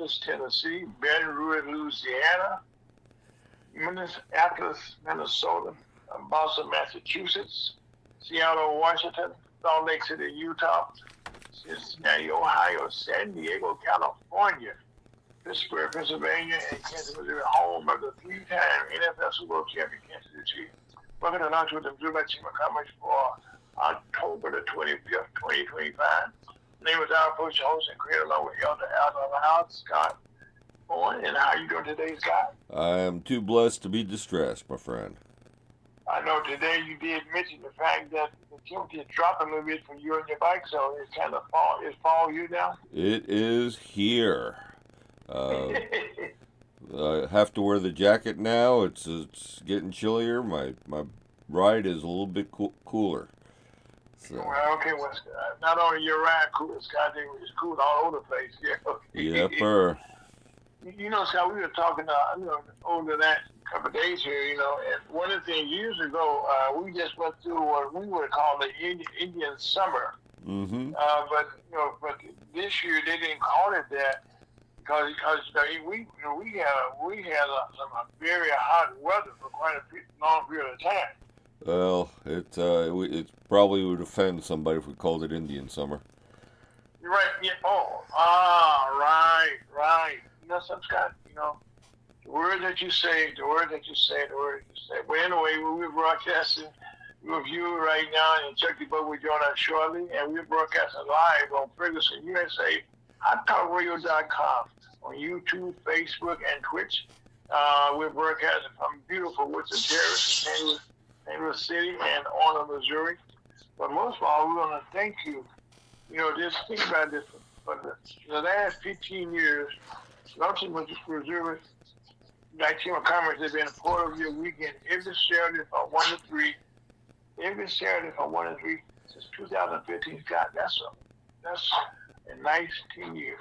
Memphis, Tennessee, Baton Rouge, Louisiana, Minneapolis, Minnesota, Boston, Massachusetts, Seattle, Washington, Salt Lake City, Utah, Cincinnati, Ohio, San Diego, California, Pittsburgh, Pennsylvania, and Kansas, Missouri, home of the three-time NFL Super Bowl champion Kansas City Chiefs. We're going to launch with the Blue Light Team of Commerce for October the 25th, 2025. The name is our approach, host, and creator along with Elder House, Scott Owen. And how you doing today, Scott? I am too blessed to be distressed, my friend. I know today you did mention the fact that the temperature is dropping a little bit for you and your bike, so it's kind of fall. It's fall here now? It is here. I have to wear the jacket now. It's getting chillier. My ride is a little bit cooler. So. Well, okay. Well, not only your ride cool, Scott, it's cool all over the place. Yeah. Yepper. You know, Scott, we were talking over that couple of days here. You know, and one of the things years ago, we just went through what we would call the Indian summer. Mm-hmm. But this year they didn't call it that. Because we had some very hot weather for quite a long period of time. Well, it probably would offend somebody if we called it Indian summer. You're right. Yeah. Oh. Right. You know, some Scott. You know, the word that you say. But anyway, we're broadcasting with you right now, and Chucky Bug will join us shortly, and we're broadcasting live on Ferguson, USA. HotTalkRadio.com on YouTube, Facebook, and Twitch. We're broadcasting from beautiful Woodson Terrace, St. Louis City, and Orland, Missouri. But most of all, we want to thank you. You know, just think about this. For the last 15 years, Lumpton was Missouri, like Team of Commerce, has been a part of your weekend every Saturday from 1 to 3. Every Saturday from 1 to 3 since 2015. God, that's a nice 10 years.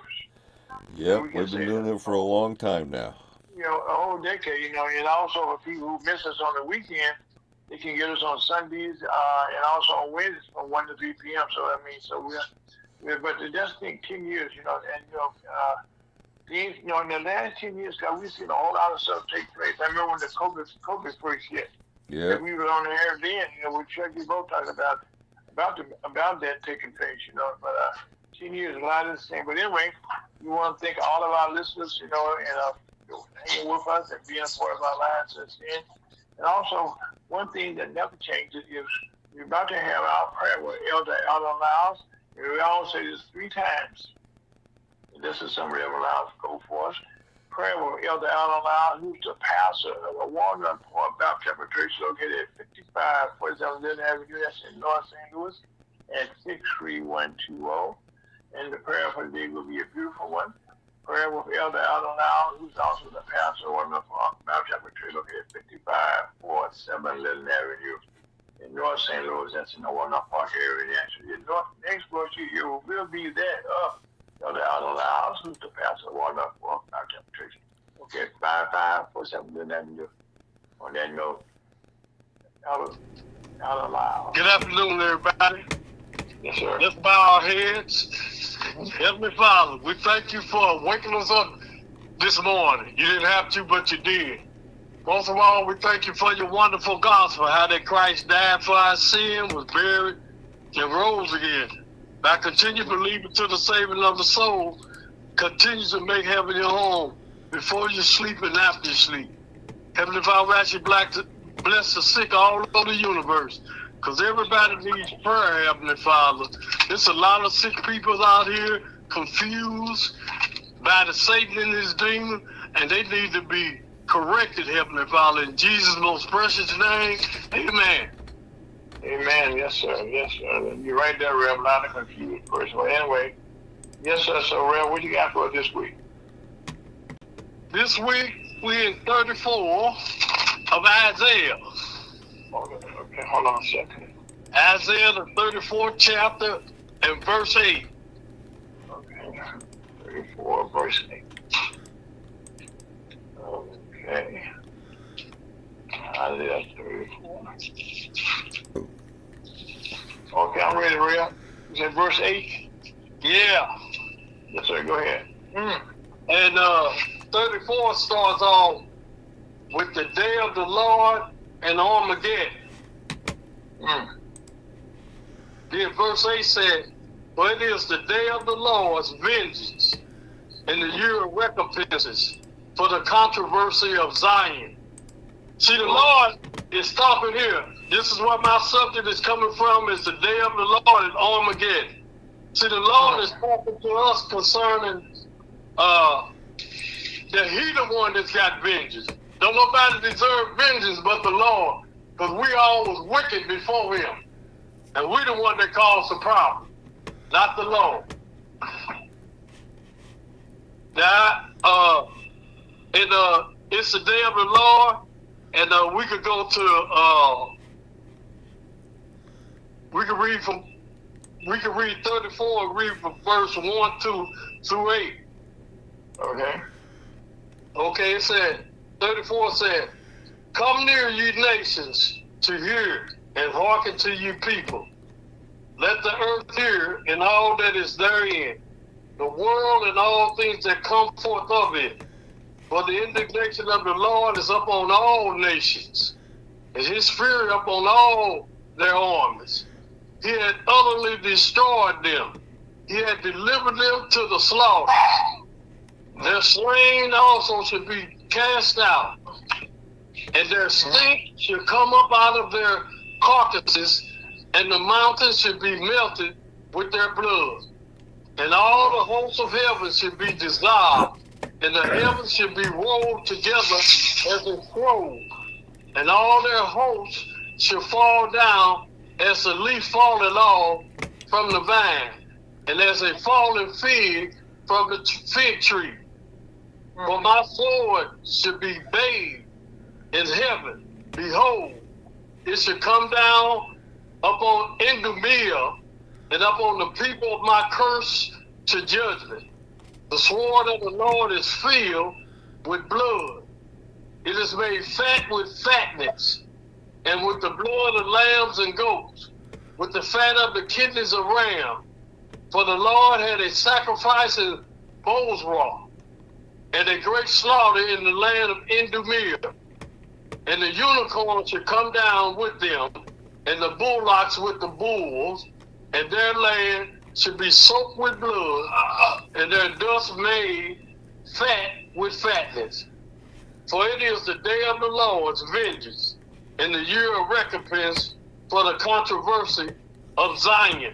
Yep, we've been doing it for a long time now. You know, a whole decade, you know, and also for people who miss us on the weekend, they can get us on Sundays and also on Wednesdays from 1 to 3 p.m. So, I mean, but just think 10 years, you know, and, in the last 10 years, we've seen a whole lot of stuff take place. I remember when the COVID first hit. Yeah. We were on the air then, you know, we Chucky both talking about that taking place, you know, but 10 years, a lot of the same. But anyway, we want to thank all of our listeners, you know, and hanging with us and being a part of our lives since then. And also, one thing that never changes is we're about to have our prayer with Elder Lyles. And we all say this 3 times. And this is some Elder Lyles go for us. Prayer with Elder Lyles, who's the pastor of the Walnut Point Baptist Church located at 5547 Lynn Avenue, that's in North St. Louis, at 63120. And the prayer for the day will be a beautiful one. Prayer with Elder Lyles, who's also the pastor of Walnut Point Baptist Church located at 5547 Lynn Avenue in North St. Louis, that's in the Walnut Park area. Actually, next verse you will be that Elder Lyles, who's the pastor of Walnut Park Baptist Church. Okay, 5547 Lynn Avenue. On that note, Elder Lyles. Good afternoon, everybody. Yes, sir. Let's bow our heads. Heavenly Father, we thank you for waking us up this morning. You didn't have to, but you did. Most of all, we thank you for your wonderful gospel, how that Christ died for our sin, was buried, and rose again. Now continue believing to the saving of the soul. Continue to make heaven your home before you sleep and after you sleep. Heavenly Father, we ask you bless the sick all over the universe. Because everybody needs prayer, Heavenly Father. There's a lot of sick people out here confused by the Satan and his demon, and they need to be corrected, Heavenly Father. In Jesus' most precious name, amen. Amen. Yes, sir. Yes, sir. You're right there, Rev. A lot of confused person. Well, anyway, yes, sir. So, Rev, what you got for us this week? This week, we're in 34 of Isaiah. Okay, hold on a second. Isaiah, the 34th chapter, and verse 8. Okay, 34, verse 8. Okay. Isaiah 34. Okay, I'm ready, Real. Is that verse 8? Yeah. Yes, sir, go ahead. And 34 starts off with the day of the Lord and Armageddon. Then verse 8 said, for it is the day of the Lord's vengeance and the year of recompenses for the controversy of Zion. See, the Lord is stopping here. This is where my subject is coming from, is the day of the Lord and Armageddon. See, the Lord is talking to us concerning that He the one that's got vengeance. Don't nobody deserve vengeance but the Lord, because we all was wicked before Him. And we the one that caused the problem, not the Lord. Now, it's the day of the Lord, and we could go to, we could read 34 and read from verse 1 through 8. Okay. Okay, it said, 34 said, come near, ye nations, to hear, and hearken to you people. Let the earth hear, and all that is therein, the world and all things that come forth of it. For the indignation of the Lord is upon all nations, and His fury upon all their armies. He had utterly destroyed them. He had delivered them to the slaughter. Their slain also should be cast out, and their stink should come up out of their carcasses, and the mountains should be melted with their blood. And all the hosts of heaven should be dissolved, and the heavens should be rolled together as a scroll, and all their hosts should fall down as a leaf falleth off from the vine, and as a fallen fig from the fig tree. For my sword should be bathed in heaven. Behold, it should come down upon Idumea and upon the people of my curse to judgment. The sword of the Lord is filled with blood. It is made fat with fatness, and with the blood of lambs and goats, with the fat of the kidneys of ram. For the Lord had a sacrifice in Bozrah, and a great slaughter in the land of Idumea. And the unicorn should come down with them, and the bullocks with the bulls, and their land should be soaked with blood, and their dust made fat with fatness. For it is the day of the Lord's vengeance, and the year of recompense for the controversy of Zion.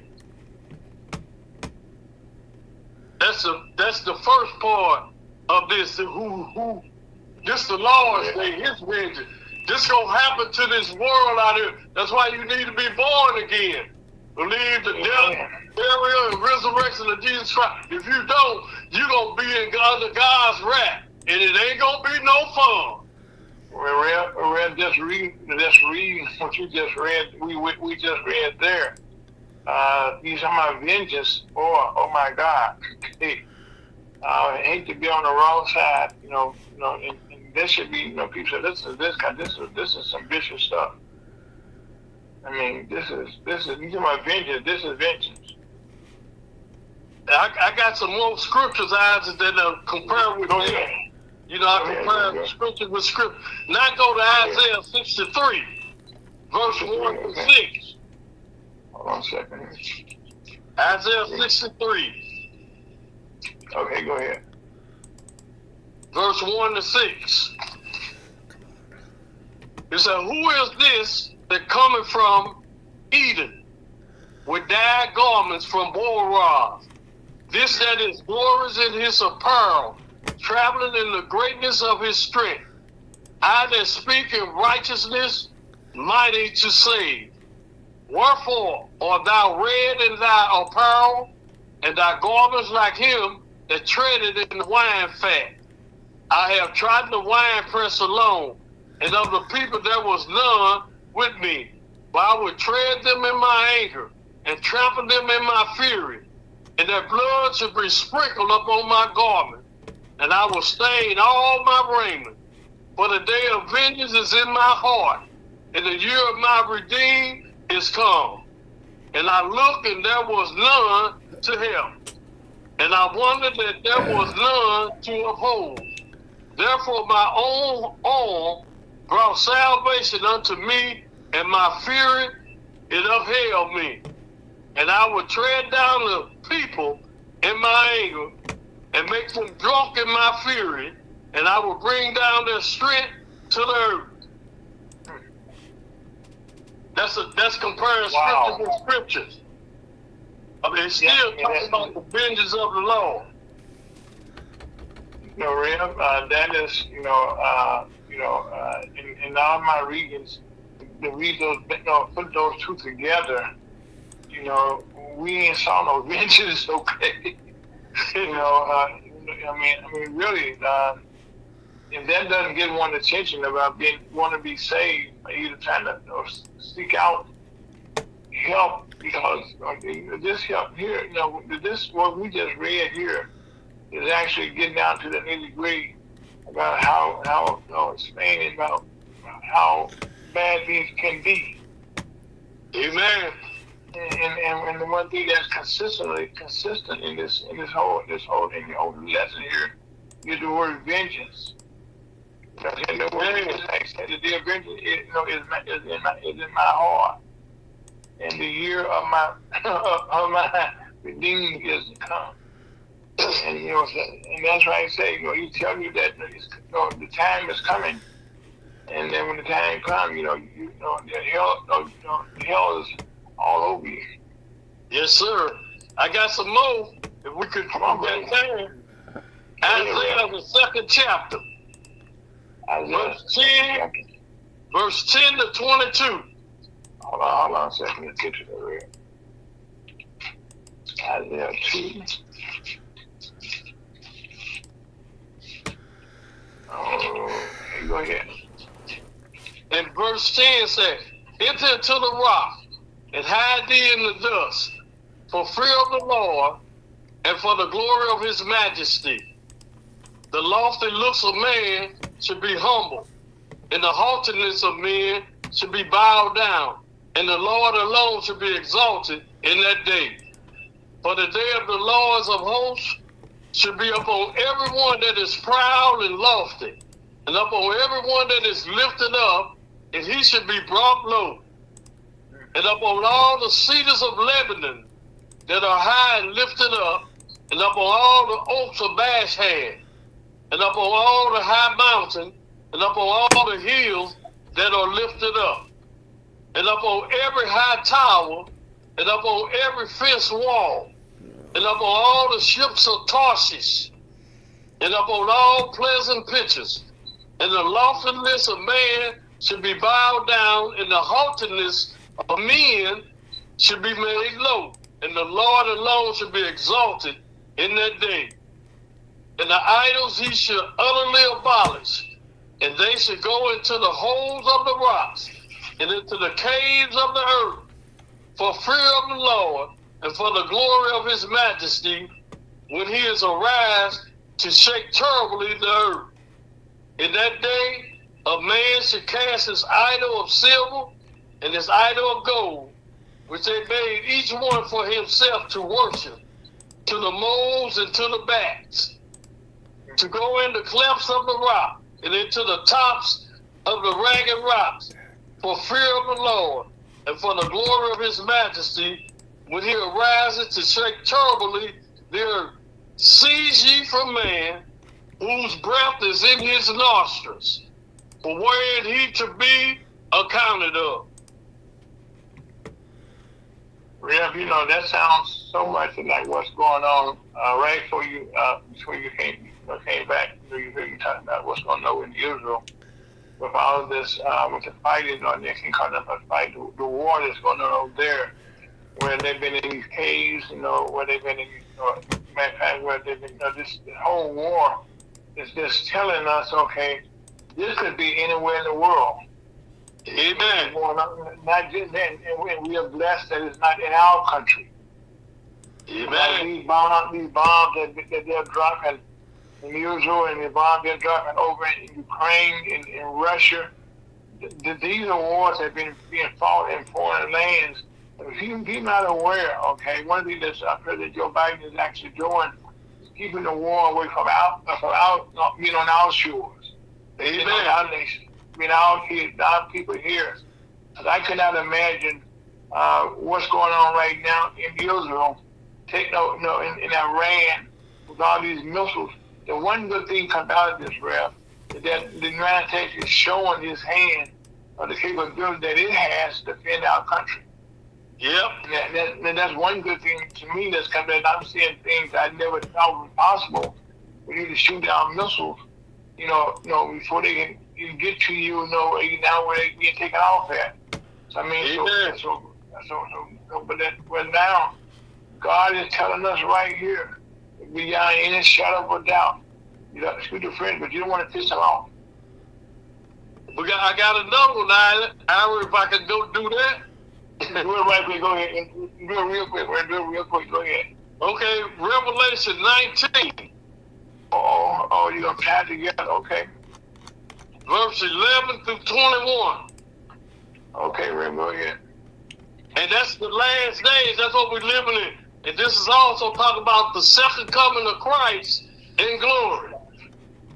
That's the first part of this. This the Lord's day, His vengeance. This gonna happen to this world out here. That's why you need to be born again. Believe the death, burial, and resurrection of Jesus Christ. If you don't, you're gonna be under God's wrath, and it ain't gonna be no fun. We're just reading what you just read. We just read there. These are my vengeance. Oh my God. Hey, I hate to be on the wrong side, and this should be, people say, this is some vicious stuff. I mean, these are my vengeance. This is vengeance. I got some more scriptures that compare with this. I compare scripture with scripture. Now go to Isaiah 63, verse 1 to 6. Hold on a second. Isaiah 63. Okay, go ahead. Verse 1 to 6. It said, who is this that cometh from Eden with dyed garments from Boaz? This that is glorious in his apparel, traveling in the greatness of his strength. I that speak in righteousness, mighty to save. Wherefore art thou red in thy apparel, and thy garments like him that treaded in the wine fat? I have trodden the winepress alone, and of the people there was none with me. But I would tread them in my anger, and trample them in my fury, and their blood should be sprinkled upon my garment, and I will stain all my raiment. For the day of vengeance is in my heart, and the year of my redeemed is come. And I looked, and there was none to help. and I wondered that there was none to uphold. Therefore my own arm brought salvation unto me, and my fury it upheld me. And I would tread down the people in my anger, and make them drunk in my fury, and I will bring down their strength to the earth. That's comparing scriptures with scriptures. I mean, it's still talking about the vengeance of the Lord. You know, Rev, that is, in all my readings, to read those, put those two together, we ain't saw no vengeance, okay? I mean, really, if that doesn't get one attention about want to be saved, either trying to seek out help, because this help here, this what we just read here is actually getting down to the nitty-gritty about how explaining about how bad things can be. Amen. And the one thing that's consistent in this whole lesson here is the word vengeance. And the word the day of vengeance is in my heart, and the year of my redeeming is to come. And and that's why I say, he tell you that the time is coming, and then when the time comes, the hell is all over you. Yes, sir. I got some more. If we could come on that time. Isaiah, the second chapter. Verse 10 to 22. Hold on a second. Let's get to the real. Isaiah 2. Oh, go ahead. And verse 10 says, enter into the rock, and hide thee in the dust, for fear of the Lord, and for the glory of his majesty. The lofty looks of man should be humble, and the haughtiness of men should be bowed down, and the Lord alone should be exalted in that day. For the day of the Lords of hosts should be upon everyone that is proud and lofty, and upon everyone that is lifted up, and he should be brought low. And upon all the cedars of Lebanon that are high and lifted up, and upon all the oaks of Bashan, and upon all the high mountains, and upon all the hills that are lifted up, and upon every high tower, and upon every fenced wall, and upon all the ships of Tarshish, and upon all pleasant pitches, and the loftiness of man should be bowed down, and the haughtiness of men should be made low, and the Lord alone should be exalted in that day. And the idols he should utterly abolish, and they should go into the holes of the rocks, and into the caves of the earth, for fear of the Lord, and for the glory of his majesty, when he is arise to shake terribly the earth. In that day, a man should cast his idol of silver and his idol of gold, which they made each one for himself to worship, to the moles and to the backs, to go in the clefts of the rock, and into the tops of the ragged rocks, for fear of the Lord, and for the glory of his majesty, when he arises to shake terribly the earth. Seize ye from man, whose breath is in his nostrils, for where he to be accounted of. Yeah, that sounds so much like what's going on right before you came back. You heard me talking about what's going on in Israel with all of this, with the fighting, or they can call it a fight, the war that's going on over there, where they've been in these caves, where they've been in, matter of fact, where they've been, this whole war is just telling us, okay, this could be anywhere in the world. Amen. Not just that, and we are blessed that it's not in our country. Amen. Like these bombs that they're dropping in Israel, and the bombs they're dropping over in Ukraine, in Russia. These are wars that have been being fought in foreign lands. If you're not aware, okay, one of the things that President Joe Biden is actually doing keeping the war away from our being on our shores, being on our nation, being our kids, our people here. Because I cannot imagine what's going on right now in Israel, in Iran with all these missiles. The one good thing comes out of this, Rev, is that the United States is showing his hand of the capability that it has to defend our country. Yep. And that's one good thing to me that's coming. I'm seeing things I never thought was possible. We need to shoot down missiles, before they can get to you, now where they get taken off at. So I mean, but now God is telling us right here, beyond any shadow of a doubt, shoot your friend, but you don't want to piss him off. I got another one, Ira, if I can go do that. Do it right quick. Go ahead. Do it real quick. Go ahead. Okay, Revelation 19. Oh, you're going to tie it together. Okay. Verse 11 through 21. Okay, Ray, go ahead. And that's the last days. That's what we're living in. And this is also talking about the second coming of Christ in glory.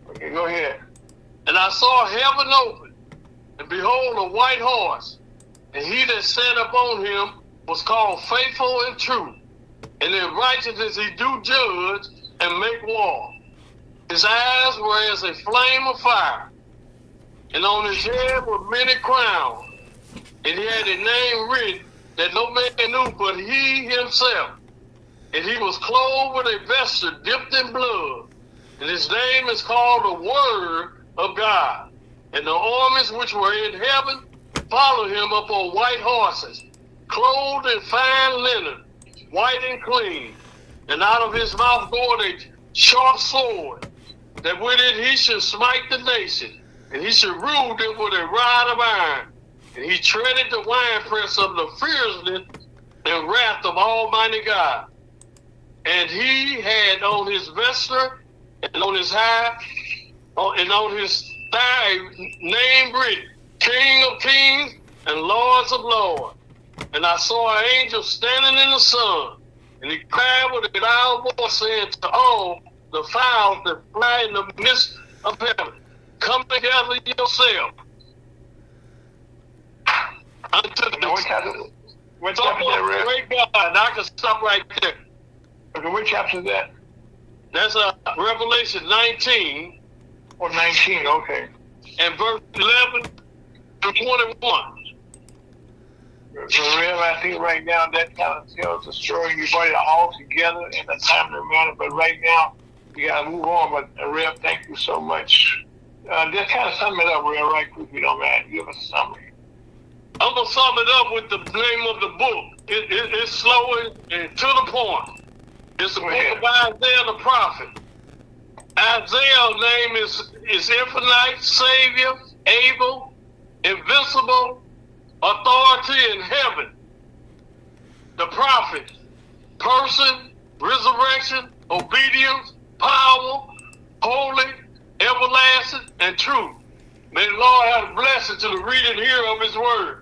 Okay, go ahead. And I saw heaven open, and behold, a white horse. And he that sat upon him was called Faithful and True. And in righteousness he do judge and make war. His eyes were as a flame of fire. And on his head were many crowns. And he had a name written that no man knew but he himself. And he was clothed with a vesture dipped in blood. And his name is called the Word of God. And the armies which were in heaven followed him upon white horses, clothed in fine linen, white and clean. And out of his mouth goeth a sharp sword, that with it he should smite the nation, and he should rule them with a rod of iron. And he treaded the winepress of the fierceness and wrath of Almighty God. And he had on his vesture and on his and on his thigh name written, King of Kings and Lords of Lords. And I saw an angel standing in the sun, and he cried with a loud voice, saying to all the fowls that fly in the midst of heaven, come together yourselves unto the What chapter is that, great God. And I can stop right there. Okay, what chapter is that? That's Revelation 19. Or 19, okay. And verse 11 to 21. Real, I think right now that kind of tells the story. You brought it all together in a timely manner, but right now you got to move on. But Real, thank you so much. Just kind of sum it up, Real, right quick, if you don't mind. Give us a summary. I'm going to sum it up with the name of the book. It's slow and to the point. It's the book of Isaiah the prophet. Isaiah's name is Infinite, Savior, Able, Invincible, Authority in heaven. The prophet, person, resurrection, obedience, power, holy, everlasting, and truth. May the Lord have a blessing to the reader and hearer of his word.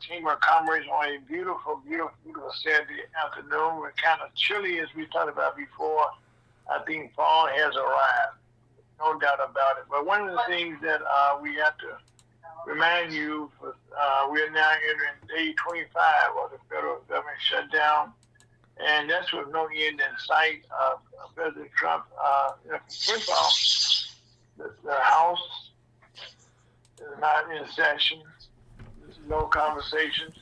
Chamber of Commerce on a beautiful, beautiful, beautiful Saturday afternoon. We're kind of chilly, as we talked about before. I think fall has arrived, no doubt about it. But one of the things that we have to remind you, we're now entering day 25 of the federal government shutdown, and that's with no end in sight. President Trump, first of all, the House is not in session. There's no conversations.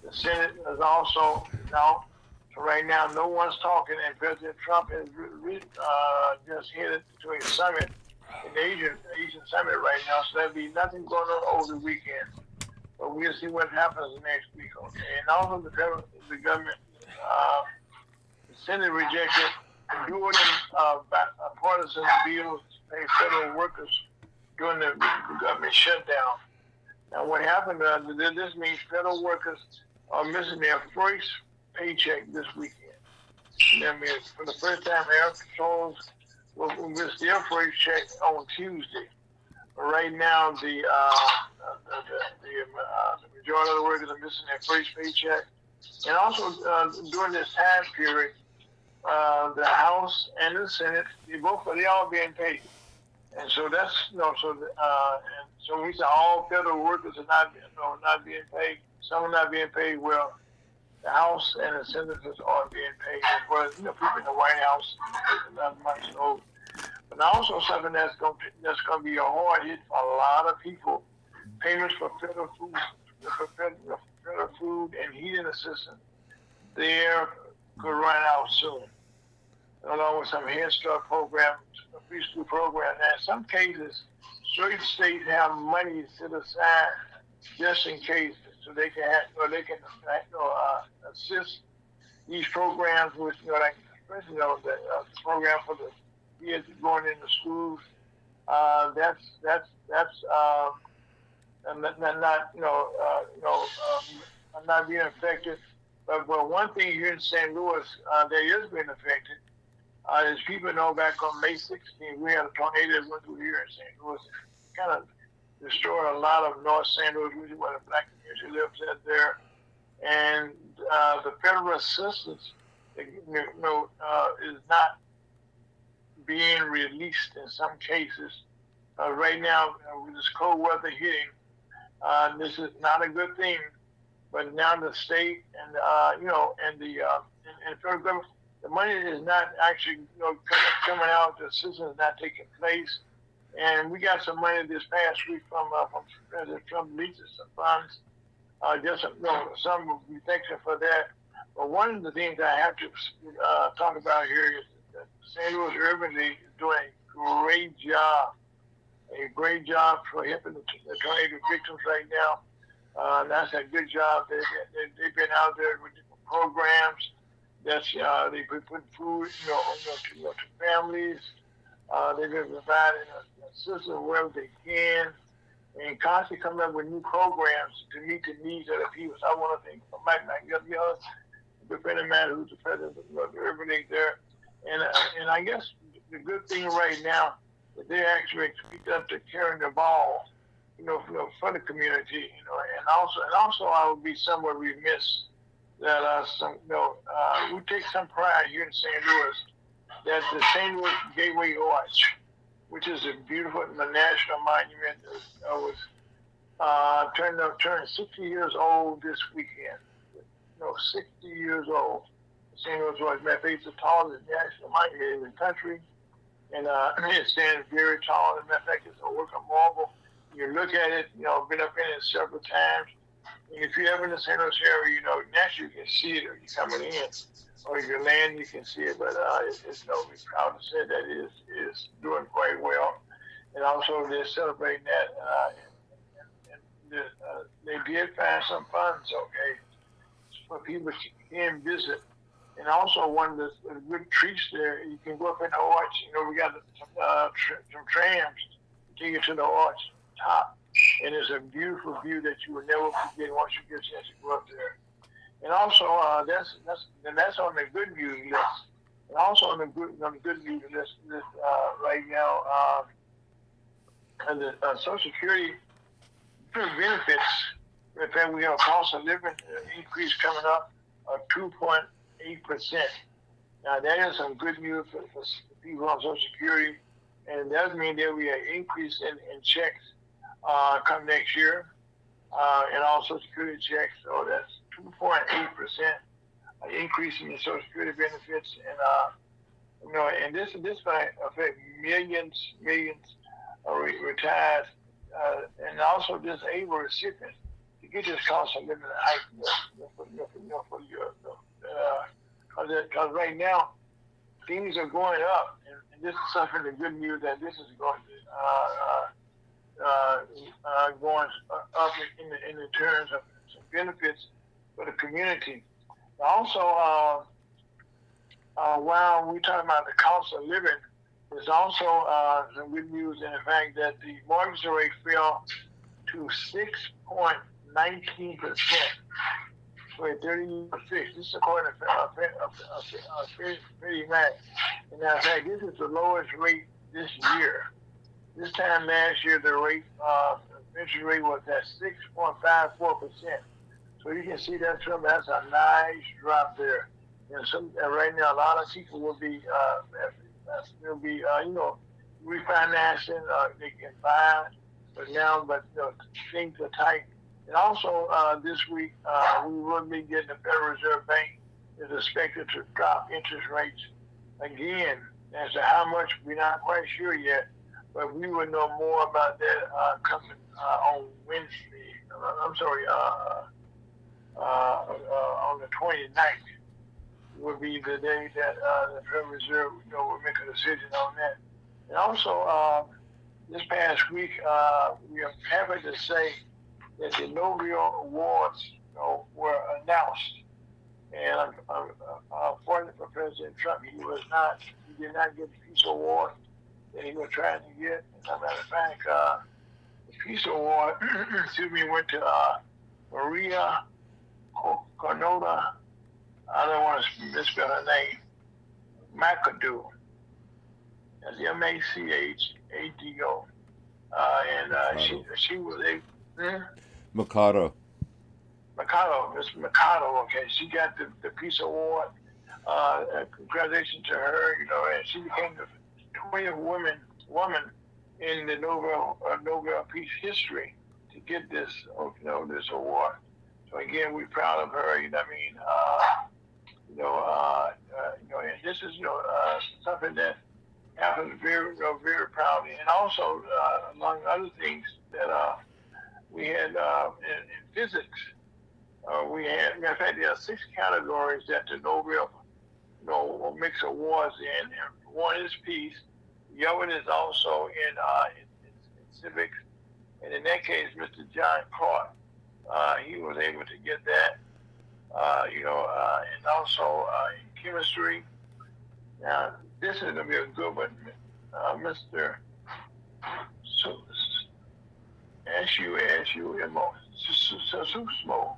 The Senate is also out. So right now, no one's talking, and President Trump has just headed to a summit, an Asian summit right now. So there'll be nothing going on over the weekend. But we'll see what happens next week. Okay, and also the government, the Senate rejected dual partisan bills to pay federal workers during the government shutdown. Now, what happened? This means federal workers are missing their first paycheck this weekend. That means for the first time, air patrols will miss their first check on Tuesday. But right now, the majority of the workers are missing their first paycheck. And also, during this time period, the House and the Senate, they all being paid. And so that's, so we say all federal workers are not being paid. Some are not being paid. Well, the House and the senators are being paid, as well as people in the White House. Not much so. But also something that's going to be a hard hit for a lot of people. Payments for federal food and heating assistance, they could run out soon, along with some Head Start programs, preschool programs. And in some cases, certain states have money set aside just in case, so they can assist these programs with, especially the program for the kids going into schools. Not being affected. But one thing here in St. Louis that is being affected as people know, back on May 16th, we had a tornado that went through here in St. Louis. It kind of destroyed a lot of North St. Louis, which is where the black community lives at there. And the federal assistance, is not being released in some cases. Right now, with this cold weather hitting, this is not a good thing. But now the state and federal government, the money is not actually coming out. The assistance is not taking place. And we got some money this past week from President Trump releases some funds. Some will be thankful for that. But one of the things I have to talk about here is that St. Louis Urban League is doing a great job for helping the tornado victims right now. That's a good job. They've been out there with different programs. They've been putting food, to families. They've been providing assistance wherever they can, and constantly coming up with new programs to meet the needs of the people. So I want to thank Mike McGill, the friend of mine who's the president of the Urban League there. And I guess the good thing right now that they actually picked up to carrying the ball, for the community, and also I would be somewhat remiss that we take some pride here in St. Louis that the St. Louis Gateway Arch, which is a beautiful national monument, was turned 60 years old this weekend. 60 years old. St. Louis Arch, it's the tallest national monument in the country, and it stands very tall. As a matter of fact, it's a work of marble. You look at it, been up in it several times. And if you're ever in the St. Louis area, naturally you can see it, or you're coming in, or if you land, you can see it. But we're proud to say that it is doing quite well. And also they're celebrating that. They did find some funds, for people to can visit. And also one of the good treats there, you can go up in the arch. We got some trams to take you to the arch top. And it's a beautiful view that you will never forget once you get a chance to go up there. And also, that's on the good news list. And also on the good news list right now, and the Social Security benefits In fact, we have a cost of living increase coming up of 2.8%. Now, that is some good news for people on Social Security, and it does mean there will be an increase in checks come next year, and all Social Security checks. So that's 2.8% increase in the Social Security benefits, and and this going to affect millions of retired, and also disabled recipients to get this cost of living hike for your. Because right now things are going up, and this is something the good news that this is going up in the terms of some benefits for the community. Also, while we talk about the cost of living, there's also some good news in the fact that the mortgage rate fell to 6.19% for a 30-year fix. This is according to Freddie Mac. And in fact, this is the lowest rate this year. This time last year, the rate, interest rate was at 6.54%. So you can see that's a nice drop there. Right now, a lot of people will be refinancing. They can buy, but things are tight. And also this week, we will be getting the Federal Reserve Bank is expected to drop interest rates again. As to how much, we're not quite sure yet, but we will know more about that coming on Wednesday. I'm sorry, on the 29th will be the day that the Federal Reserve will make a decision on that. And also, this past week, we are happy to say that the Nobel Awards were announced. And unfortunately for President Trump, he did not get the Peace Award that he was trying to get. As a matter of fact, the Peace Award, went to Maria Cornota. I don't want to misspell her name. McAdoo. That's Machado. And she was a Mikado. Miss Mikado. Okay, she got the Peace Award. Congratulations to her. And she became the 20th woman in the Nobel Peace history to get this this award. So again, we're proud of her. And this is something that happens very very proudly. And also, among other things that we had in physics, we had. In fact, there are 6 categories that the Nobel mix awards in. And one is peace. The other is also in civics. And in that case, Mr. John Clark, he was able to get that. And also in chemistry. Now, this is going to be a good one. Mr. Susumo, Susmo,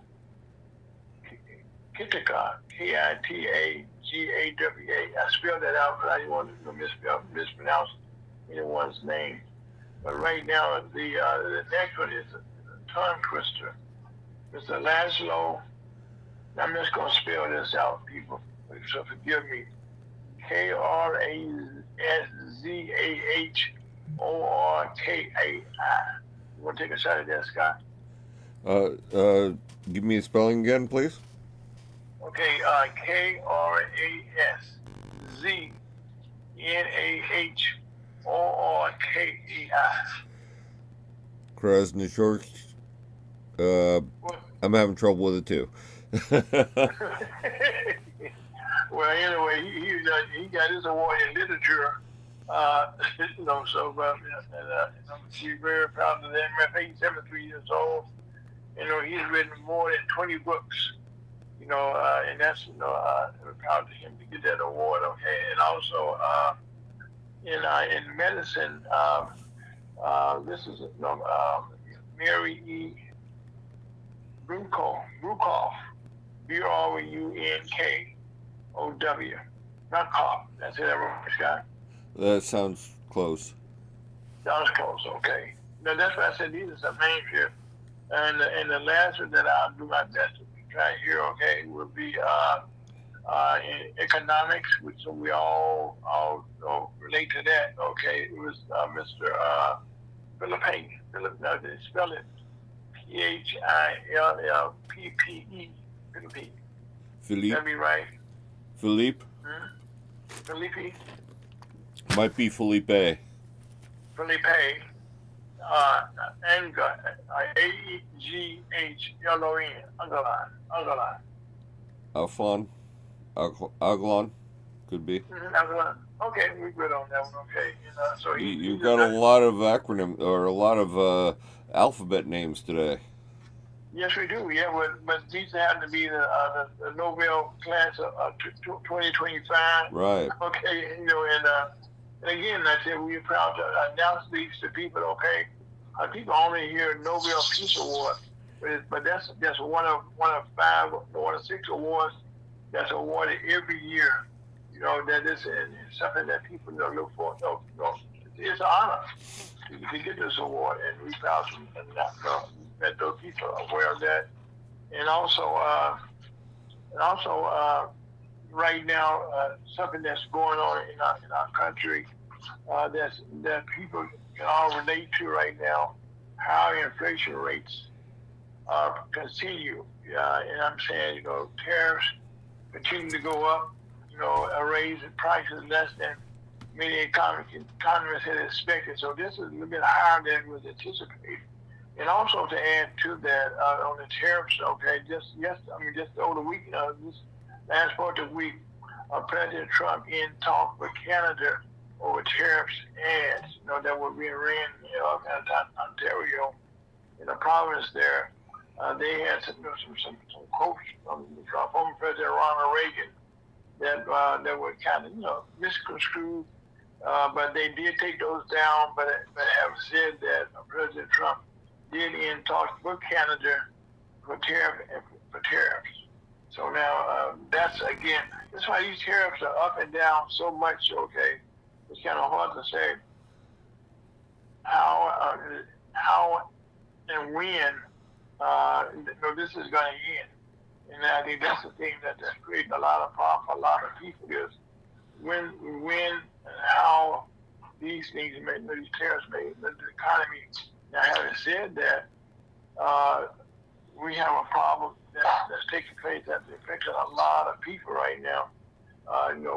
Kitagawa, Kitagawa. I spelled that out, but I didn't want to mispronounce anyone's name. But right now, the next one is a tongue twister. Mr. Laszlo. I'm just going to spell this out, people, so forgive me. Krazzahorkai. You want to take a shot at that, Scott? Give me a spelling again, please. Okay, Krazzahorkai. Krasnishorsk. I'm having trouble with it too. Well, anyway, he got his award in literature. She's very proud of that. He's 73 years old. He's written more than 20 books. And that's we're proud of him to get that award. Okay, and also in medicine, this is Mary E. Brukoff, Brunkow. Not Koff. That's it, everyone, Scott. That sounds close. Sounds close, okay. Now, that's why I said these are some names here And the last one that I'll do my best to try here, okay, will be in economics, which we all relate to that. Okay, it was Mr. Philippe. Philip, no, they spell it Phillppe. Philippe. Philippe. That'd be right. Philippe. Philippe. Might be Felipe. Felipe. Aghlon. Aghlon. Alphon. Aglon. Could be. Aghlon. Okay, we're good on that one. Okay, so You've got a lot of acronym or a lot of alphabet names today. Yes, we do. Yeah, but these happen to be the Nobel class of 2025. Right. Okay, and again, like I said, we're proud to announce these to people. Okay, people only hear Nobel Peace Award, but that's one of 5, one of 6 awards that's awarded every year. That is something that people look for. It's an honor to get this award, and we're proud to that those people are aware of that. And also right now, something that's going on in our country that people can all relate to right now, how inflation rates continue. And I'm saying, tariffs continue to go up, a raise in prices less than many economists had expected. So this is a little bit higher than was anticipated. And also to add to that, on the tariffs, okay, just over the week, this last part of the week, President Trump in talk with Canada over tariffs ads, that were being ran in Ontario, in the province there. They had some quotes from former President Ronald Reagan that were kind of misconstrued, but they did take those down. But have said that President Trump did in talks with Canada for tariffs. So now that's why these tariffs are up and down so much. Okay, it's kind of hard to say how and when this is going to end. And I think that's the thing that's creating a lot of problems for a lot of people is when and how these these tariffs may the economy. Now, having said that, we have a problem that's taking place that's affecting a lot of people right now.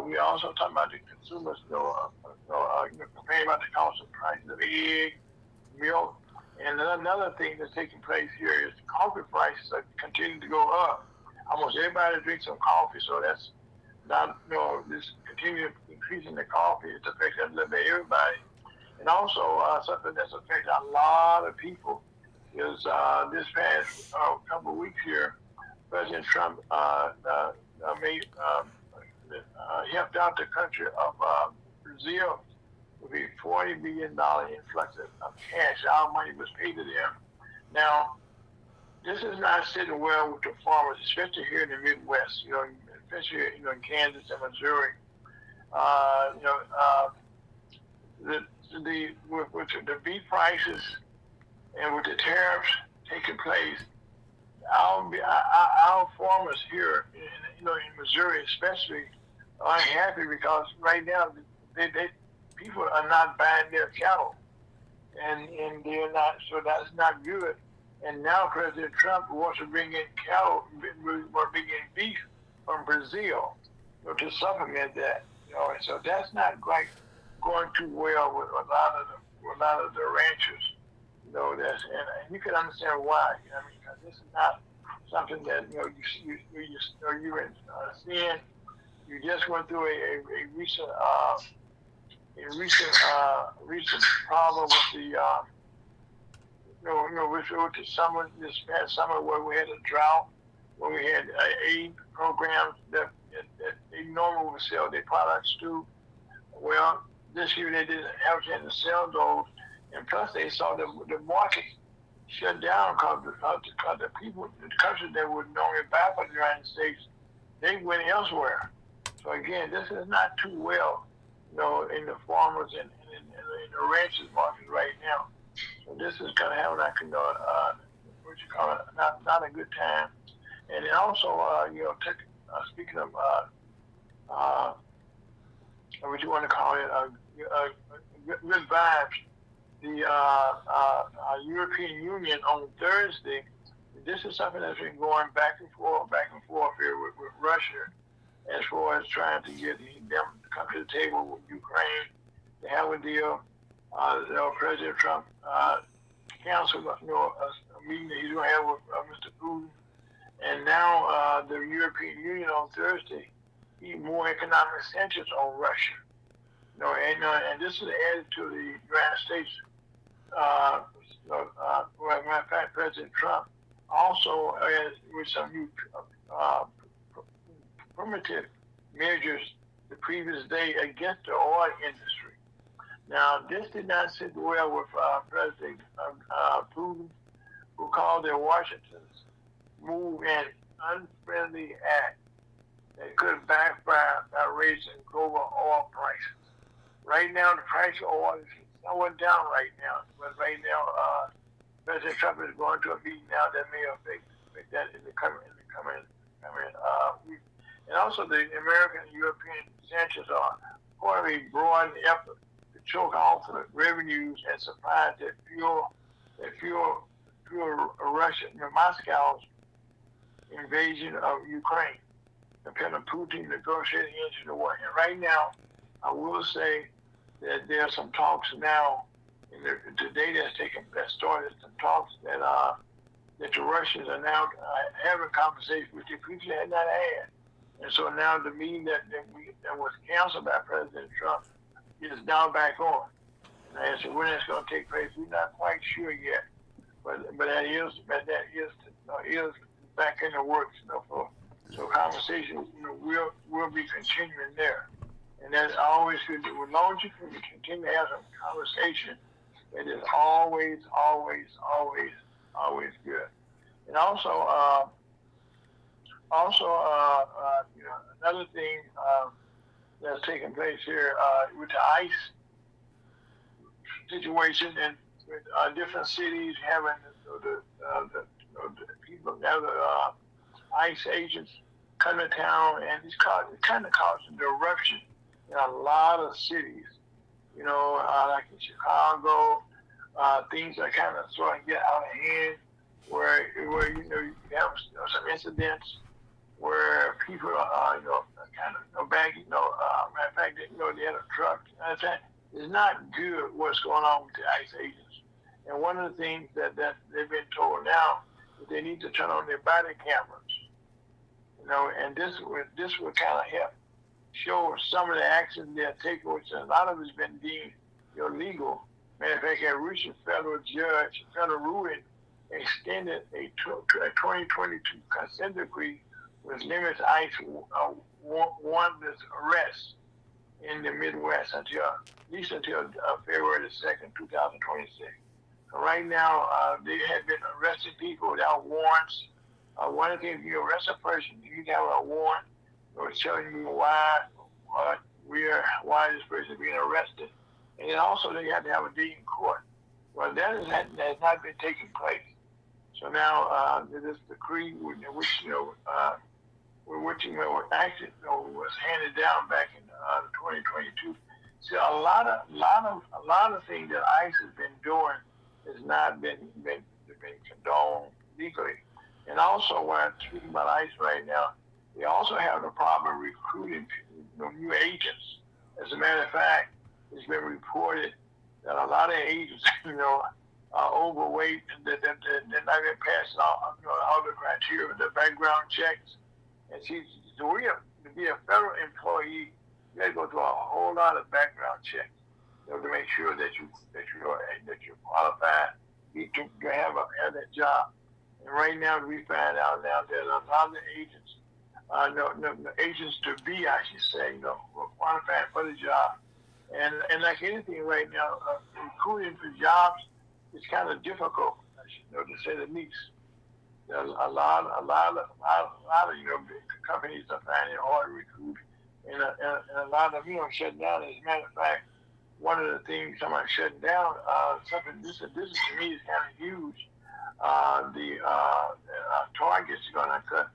We also talking about the consumers, complaining about the cost of prices of egg, milk, and another thing that's taking place here is coffee prices are continuing to go up. Almost everybody drinks some coffee, so that's not, this continued increasing the coffee is affecting a little bit everybody. And also something that's affecting a lot of people is this past couple of weeks here, President Trump helped out the country of Brazil with a $40 billion influx of cash. Our money was paid to them. Now, this is not sitting well with the farmers, especially here in the Midwest, especially in Kansas and Missouri. With the beef prices and with the tariffs taking place, our farmers here in Missouri especially are unhappy because right now people are not buying their cattle, and they're not, so that's not good. And now President Trump wants to bring in cattle, or bring in beef from Brazil, to supplement that. And so that's not quite going too well with a lot of the ranchers. And you can understand why. Because this is not something that you're seeing. You just went through a recent problem with the with the summer, this past summer, where we had a drought, where we had aid programs that they normally would sell their products to. Well, this year they didn't have a chance to sell those, and plus they saw the market shut down because the people, the countries that would normally buy from the United States, they went elsewhere. So again, this is not too well, in the farmers and in the ranchers market right now. So this is kind of how what you call it, not a good time. And then also, speaking of what you want to call it, good vibes. The European Union on Thursday. This is something that's been going back and forth here with Russia, as far as trying to get them to come to the table with Ukraine to have a deal. President Trump canceled a meeting that he's going to have with Mr. Putin, and now the European Union on Thursday more economic sanctions on Russia. And this is added to the United States. Matter of fact, President Trump also with some new primitive measures the previous day against the oil industry. Now, this did not sit well with President Putin, who called the Washington's move an unfriendly act that could backfire by raising global oil prices. Right now, the price of oil is somewhat down right now, but right now, President Trump is going to a meeting now that may affect that in the coming week. And also, the American and European sanctions are part of a broad effort to choke off the revenues and supplies that fuel Russia, Moscow's invasion of Ukraine. Depending on Putin negotiating into the war. And right now, I will say that there are some talks now. Today that started some talks that the Russians are now having conversations with the people they had not had. And so now the meeting that was canceled by President Trump is now back on. And so when it's going to take place, we're not quite sure yet. But that is back in the works. So conversations will be continuing there. And that's always good. As long as you can continue to have some conversation, it is always good. And also, another thing that's taking place here with the ICE situation, and with different cities having the people, the ICE agents come to town, and it kind of causing disruption in a lot of cities. Like in Chicago, things are kind of sort of get out of hand, where you have some incidents where people are kind of bagging. Matter of fact, they had a truck. It's not good what's going on with the ICE agents. And one of the things that they've been told now is they need to turn on their body cameras. And this would kind of help show some of the actions they're taking, which a lot of it's been deemed illegal. Matter of fact, a recent federal ruling extended a 2022 consent decree which limits ICE warrantless arrests in the Midwest at least until February 2nd, 2026. So right now, they have been arresting people without warrants. One of the things, you arrest a person, you have a warrant, or telling you why this person is being arrested. And then also they have to have a day in court. Well, that has not been taking place. So now this decree, which actually was handed down back in 2022. So a lot of things that ICE has been doing has not been condoned legally. And also, when I'm speaking about ICE right now, they also have the problem of recruiting new agents. As a matter of fact, it's been reported that a lot of agents, are overweight and they're not even passing all the criteria, the background checks. And to be a federal employee, you got to go through a whole lot of background checks, to make sure that you're qualified to have that job. And right now, we find out now that a lot of the agents, agents to be, I should say, were qualified for the job. And like anything right now, recruiting for jobs is kind of difficult, to say the least. There's a lot of big companies are finding it hard to recruit, and a lot of shutting down. As a matter of fact, one of the things somebody shutting down, this to me is kind of huge. Target's going to cut.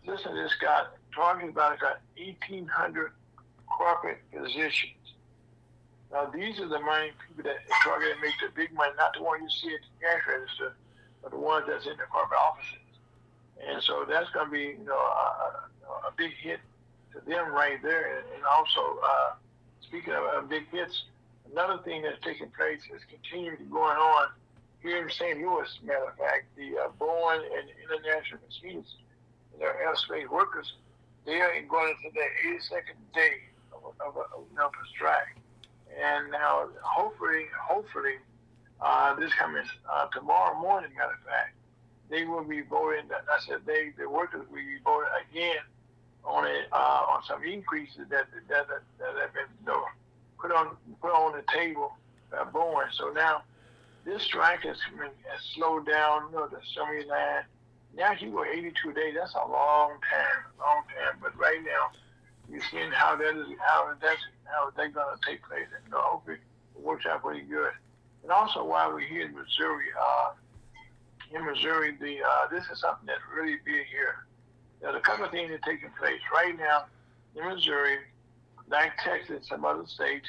Listen to this guy. Target's about to cut 1,800 corporate positions. Now, these are the main people that Target make the big money, not the one you see at the cash register, but the ones that's in the corporate offices. And so that's going to be, a big hit to them right there. And also, speaking of big hits, another thing that's taking place is continuing going on here in St. Louis. Matter of fact, the Boeing and International Machines, their aerospace workers, they are going into their 82nd day of a strike. And now, hopefully, this coming tomorrow morning, matter of fact, they will be voting. I said the workers will be voting again on some increases that have been put on the table by Boeing. So now this strike has slowed down. The assembly line. Now you go 82 days. That's a long time. But right now, you're seeing how they're going to take place. And hopefully it works out pretty good. And also, while we're here in Missouri, this is something that's really big here. There's a couple of things that are taking place right now in Missouri, like Texas, some other states.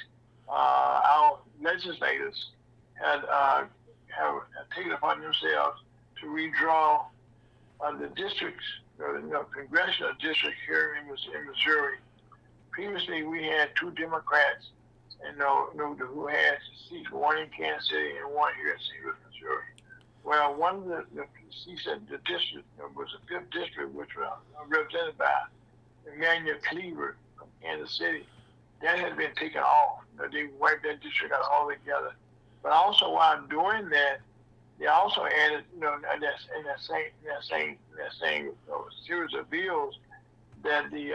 Our legislators have taken upon themselves to redraw the districts, congressional districts here in Missouri. Previously, we had two Democrats, who had seats, one in Kansas City and one here in St. Louis, Missouri. Well, one of the seats in the district was the 5th district, which was represented by Emmanuel Cleaver from Kansas City. That has been taken off. They wiped that district out altogether. But also, while doing that, they also added, in that same series of bills, that the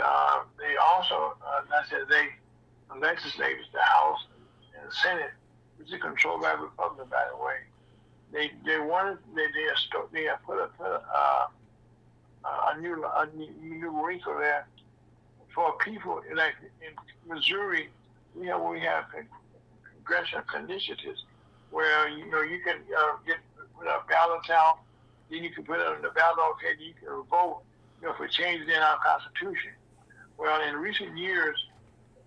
legislators, the House and the Senate, which is controlled by Republicans, by the way, they have put a new wrinkle there for people like in Missouri. We have congressional initiatives where you can put a ballot out, then you can put it on the ballot, okay, then you can vote for changes in our Constitution. Well, in recent years,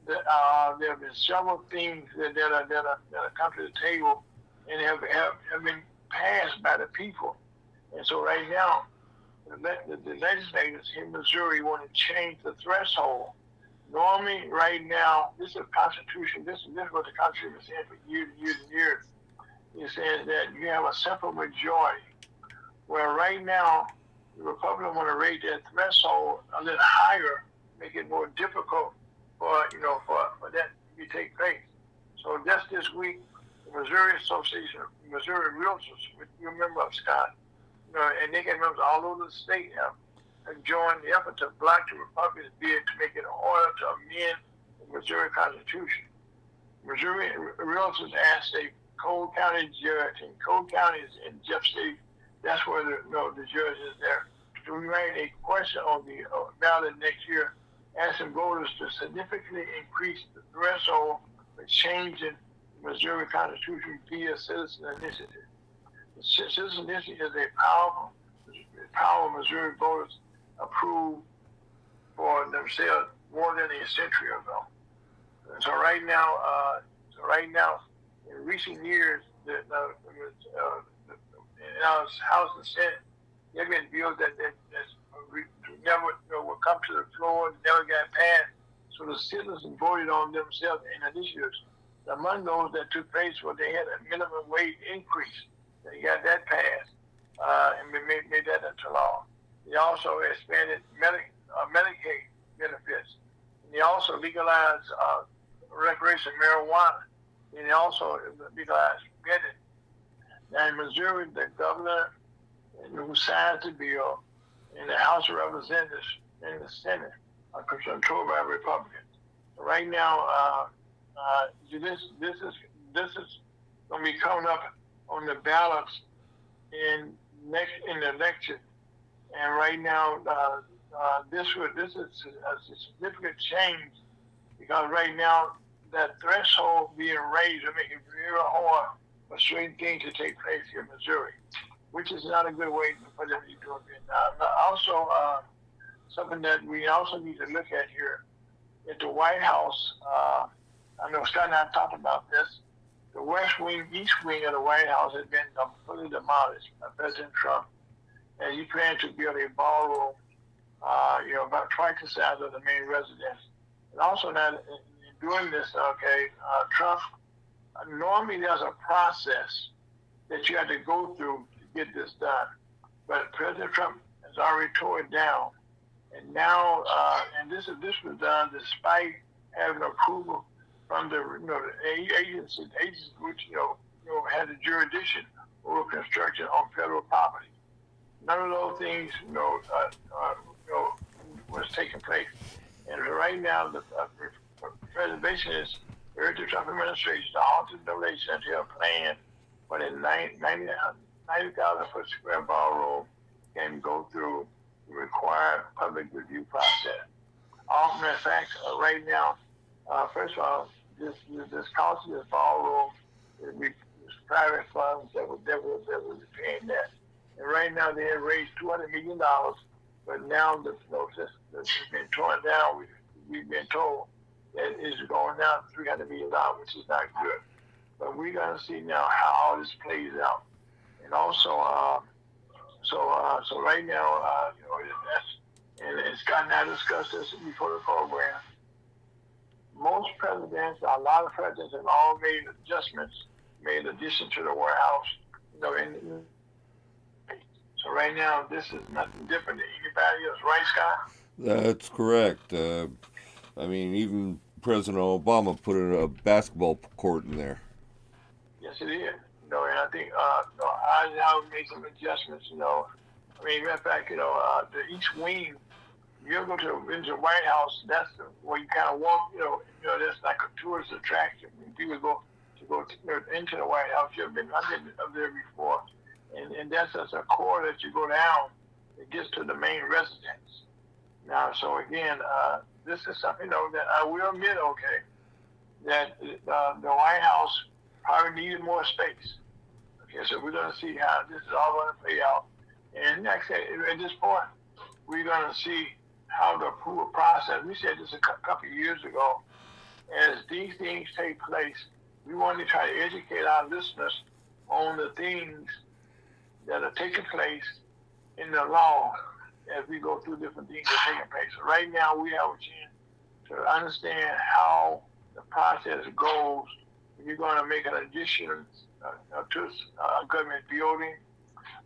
there have been several things that have come to the table and have been passed by the people. And so right now, the legislators in Missouri want to change the threshold. Normally, right now, this is a Constitution. This is what the Constitution has said for years and years and years. It says that you have a simple majority. Where right now, the Republicans want to raise that threshold a little higher, make it more difficult for that to take place. So just this week, the Missouri Association of Missouri Realtors, which you remember of, Scott, and they get members all over the state have joined the effort to block the Republicans' bid to make it harder to amend the Missouri Constitution. Missouri Realtors asked a Cole County judge, and Cole County is in Jeff City. That's where the judge is there, to write a question on the ballot next year, asking voters to significantly increase the threshold for changing the Missouri Constitution via citizen initiative. The citizen initiative is a power Missouri voters approved for themselves more than a century ago. And so right now, in recent years, in our House and Senate, there have been bills that never will come to the floor, never got passed. So the citizens voted on themselves in initiatives. Among those that took place, they had a minimum wage increase. They got that passed and made that into law. They also expanded Medicaid benefits. And they also legalized recreational marijuana. And they also legalized betting. Now in Missouri, the governor who signed the bill in the House of Representatives and the Senate are controlled by Republicans. Right now, this is going to be coming up on the ballots in the election. And right now, this is a significant change because right now that threshold being raised will make it very hard for certain things to take place here in Missouri, which is not a good way for them to do it. Also, something that we also need to look at here at the White House. I know Scott and I talked about this. The west wing, east wing of the White House has been completely demolished by President Trump, and he planned to build a ballroom, about twice the size of the main residence. And also, now in doing this, Trump, normally there's a process that you have to go through to get this done, but President Trump has already tore it down, and now, this was done despite having approval from the agencies which had the jurisdiction over construction on federal property. None of those things was taking place, and right now the preservation is urged the Trump administration to alter the donation to a plan for the 90,000 foot square ballroom can go through the required public review process. Matter of fact, right now, first of all, this cost of this ballroom is private funds that were paying that. And right now they have raised $200 million, but now this has been torn down. We've been told that it's going down to $300 million, which is not good. But we're going to see now how all this plays out. And also, so right now, and Scott and I discussed this before the program. Most presidents, a lot of presidents have all made adjustments, made addition to the White House, so right now, this is nothing different than anybody else, right, Scott? That's correct. Even President Obama put a basketball court in there. Yes, it is. And I think I made some adjustments. Matter of fact, the each wing. You ever go into the White House? That's where you kind of walk. That's like a tourist attraction. When people go into the White House. I've been up there before, and that's just a corridor that you go down. It gets to the main residence. Now, so again, this is something that I will admit, that the White House probably needed more space. Okay, so we're going to see how this is all going to play out. And like I said, at this point, we're going to see how the approval process. We said this a couple of years ago. As these things take place, we want to try to educate our listeners on the things that are taking place in the law as we go through different things that are taking place. So right now, we have a chance to understand how the process goes when you're going to make an addition to a government building,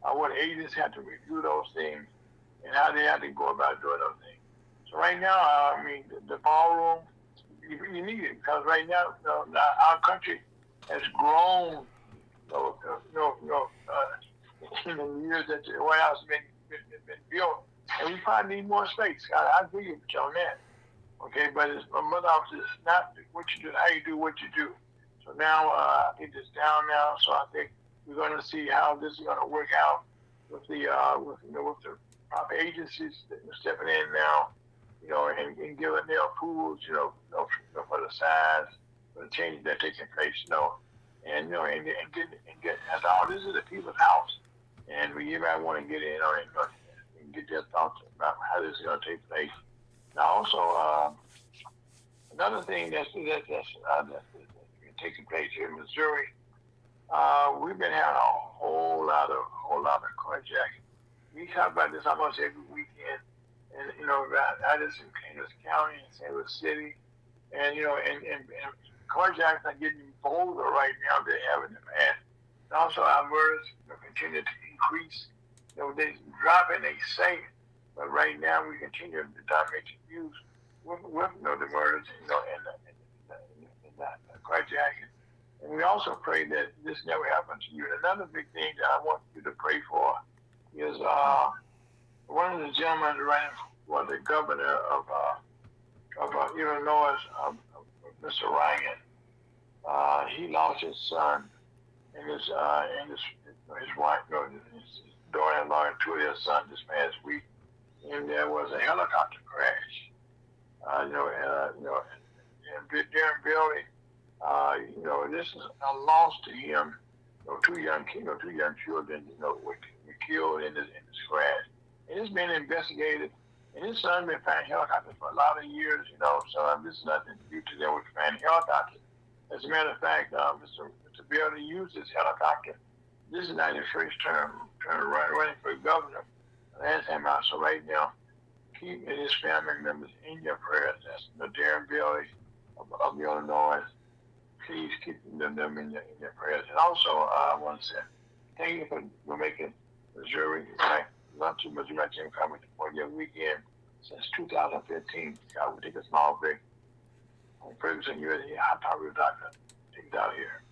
what agents have to review those things, and how they have to go about doing those things. So right now, the ballroom, you need it, because right now, our country has grown, in the years that the White House has been built, and we probably need more space. I agree with you on that. Okay, but my mother office is not what you do, how you do what you do. So now I think it's down now. So I think we're going to see how this is going to work out with the proper agencies stepping in now, and giving their approvals, for the size, for the changes that are taking place, and get as all this is the people's house, and we everybody want to get in on it and get their thoughts about how this is going to take place. Now, also, another thing that's taking place here in Missouri, we've been having a whole lot of carjacking. We talk about this almost every weekend, and about Addison, Kansas County, and St. Louis City, and carjacking are getting bolder right now than they have in the past. And also, our murders continue to increase. They dropping, they say. But right now, we continue to dominate the news with the murders, and the carjacking. And we also pray that this never happens to you. And another big thing that I want you to pray for is one of the gentlemen running for the governor of Illinois, Mr. Ryan. He lost his son and his wife, his daughter-in-law, and two of their sons this past week. And there was a helicopter crash. And Darren Bailey, this is a loss to him two young two young children, were killed in this crash. And it's been investigated. And his son been flying helicopters for a lot of years, so this is nothing new to them with flying helicopters. As a matter of fact, Mr. Bill used this helicopter. This is not his first term running for governor. Last time out, so right now, keep his family members in your prayers. That's Darren Bailey of Illinois. Please keep them in your prayers. And also, I want to say thank you for making Missouri not too much coming for your weekend since 2015. God will take a small break. Ferguson, you're the high-powered doctor. Take it out here.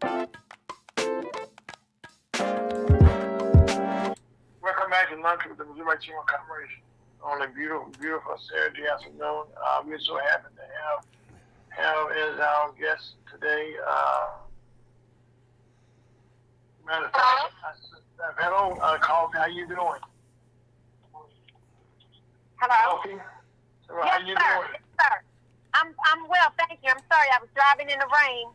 Welcome back to Lunch with the Missouri Chamber of Commerce on a beautiful, beautiful Saturday afternoon. We're so happy to have as our guest today. Matter of fact, hello, Coffee. How you doing? Hello? Coffee. So Yes, how you sir. doing? Yes, sir. I'm well, thank you. I'm sorry, I was driving in the rain.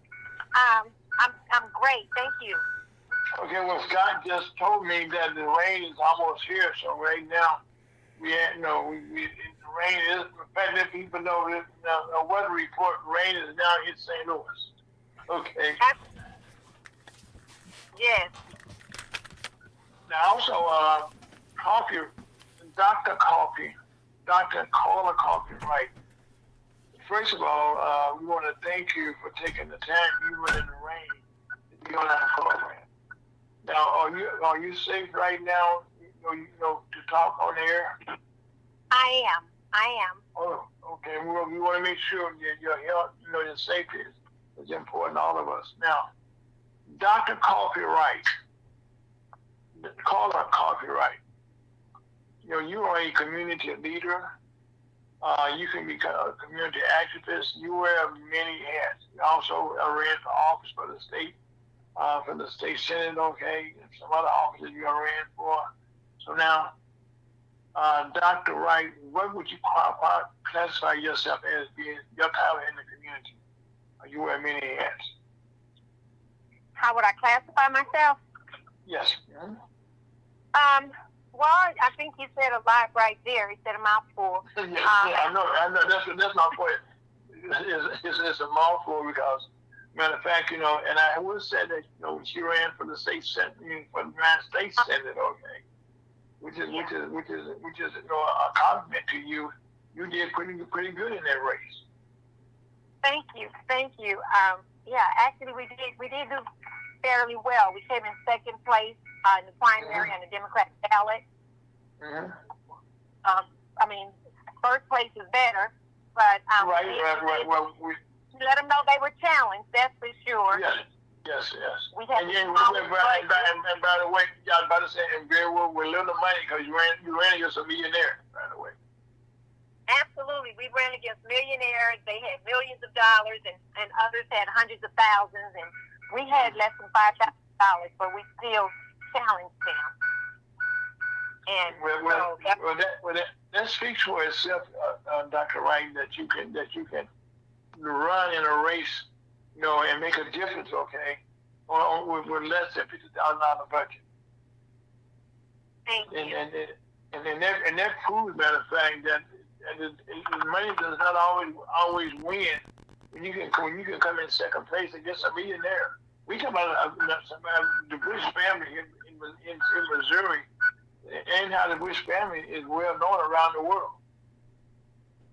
I'm great, thank you. Okay, well, Scott just told me that the rain is almost here, so right now we the rain is. In fact, let people know that the weather report, rain is now hit St. Louis. Okay. Yes. Now also, Coffee, Dr. Carla Coffee, right? First of all, we want to thank you for taking the time, even in the rain, to be on our program. Now, are you safe right now? To talk on air. I am. Oh, okay. We want to make sure that your health, your safety is important to all of us. Now, Dr. Coffee Wright, Carla Coffee Wright. You are a community leader. You can be a community activist. You wear many hats. You also ran for office for the state senate, okay, and some other offices you ran for. So now, Dr. Wright, what would you classify yourself as being your title in the community? You wear many hats. How would I classify myself? Yes. Mm-hmm. Well, I think you said a lot right there. You said a mouthful. Yes, I know. That's not for it. It's a mouthful because, matter of fact, and I would say that, she ran for the state senate, for the United States Senate, okay, which is a compliment to you. You did pretty good in that race. Thank you. Yeah, actually, we did do fairly well. We came in second place in the primary and the Democratic ballot. Mm-hmm. I mean, first place is better, but right. Well, we let them know they were challenged. That's for sure. Yes. We had and by the way, I was about to say, and very well, with little money because you ran against a millionaire, by the way. Absolutely. We ran against millionaires. They had millions of dollars, and others had hundreds of thousands, and we had less than $5,000, but we still challenged them. And that speaks for itself, Dr. Wright, that you can run in a race, and make a difference, okay, with less than $50,000 budget. Thank you. And that proves, matter of fact, that money does not always win. When you can come in second place against a millionaire. We talk about the Bush family in Missouri, and how the Bush family is well known around the world.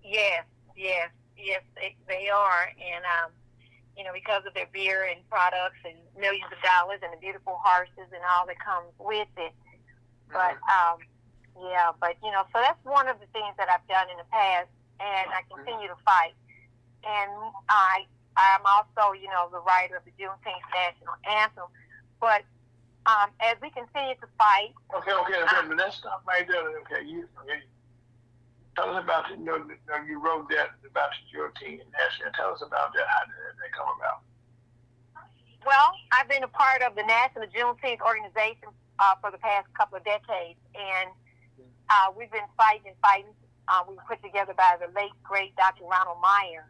Yes, they are, and because of their beer and products and millions of dollars and the beautiful horses and all that comes with it. But so that's one of the things that I've done in the past, and I continue to fight. And I'm also, the writer of the Juneteenth National Anthem. But as we continue to fight. Okay, but let's stop right there. Okay, tell us about it. You wrote that about the Juneteenth National. Tell us about that. How did that come about? Well, I've been a part of the National Juneteenth organization for the past couple of decades, and we've been fighting. We were put together by the late, great Dr. Ronald Meyer,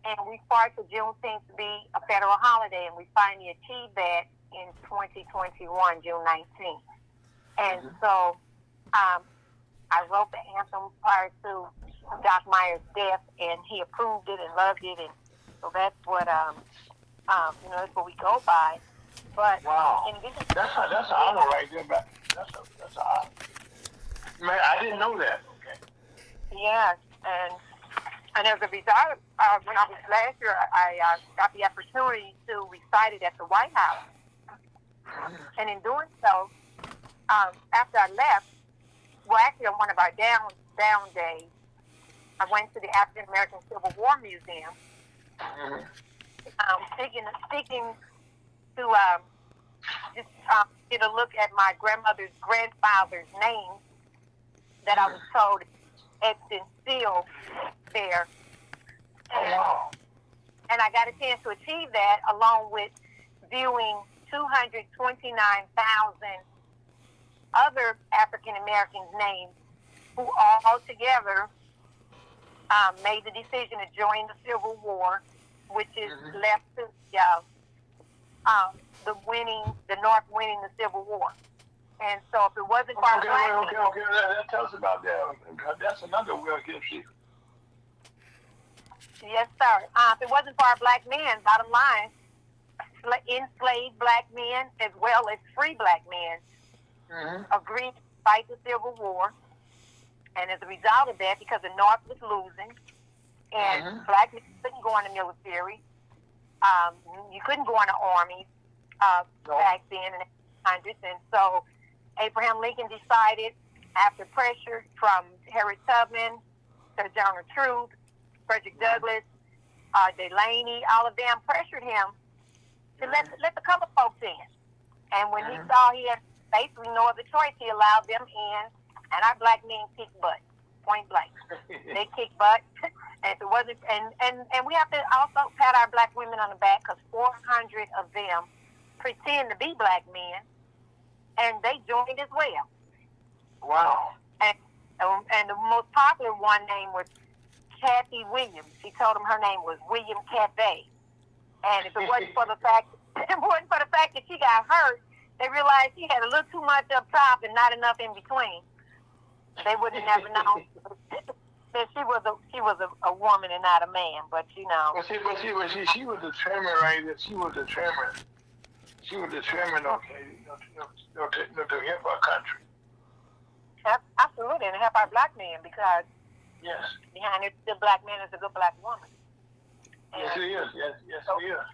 and we fought for Juneteenth to be a federal holiday, and we finally achieved that in 2021, June 19th. And so I wrote the anthem prior to Doc Meyer's death, and he approved it and loved it, and so that's what that's what we go by. But wow, that's an honor right there. That's an honor. Man, I didn't know that. Okay. Yes, and as a result, when I was last year, I got the opportunity to recite it at the White House. And in doing so, after I left, well, actually on one of our down days, I went to the African American Civil War Museum, speaking to just get a look at my grandmother's grandfather's name that I was told etched and sealed there. Oh, wow. And I got a chance to achieve that along with viewing 229,000 other African Americans' names who all together made the decision to join the Civil War, which is left to the North winning the Civil War. And so if it wasn't for our black men, Okay. Tell us about that. That's another well-kept secret. yes, sir. If it wasn't for our black men, bottom line, enslaved black men as well as free black men agreed to fight the Civil War. And as a result of that, because the North was losing, and black men couldn't go in the military, you couldn't go in the army back then in the 1800s. And so Abraham Lincoln decided, after pressure from Harriet Tubman, Sojourner Truth, Frederick Douglass, Delaney, all of them pressured him to let the colored folks in. And when he saw he had basically no other choice, he allowed them in. And our black men kicked butt, point blank. They kicked butt. And if it wasn't, and we have to also pat our black women on the back, because 400 of them pretend to be black men, and they joined as well. Wow. And the most popular one name was Kathy Williams. She told them her name was William Cathay. And if it wasn't for the fact, that she got hurt, they realized she had a little too much up top and not enough in between. They would have never known that she was a woman and not a man. But you know. But she was determined, right? That she was determined. She was determined, okay, to help our country. Absolutely, and help our black men, because behind every good black man is a good black woman. And yes, it is. Yes, it is.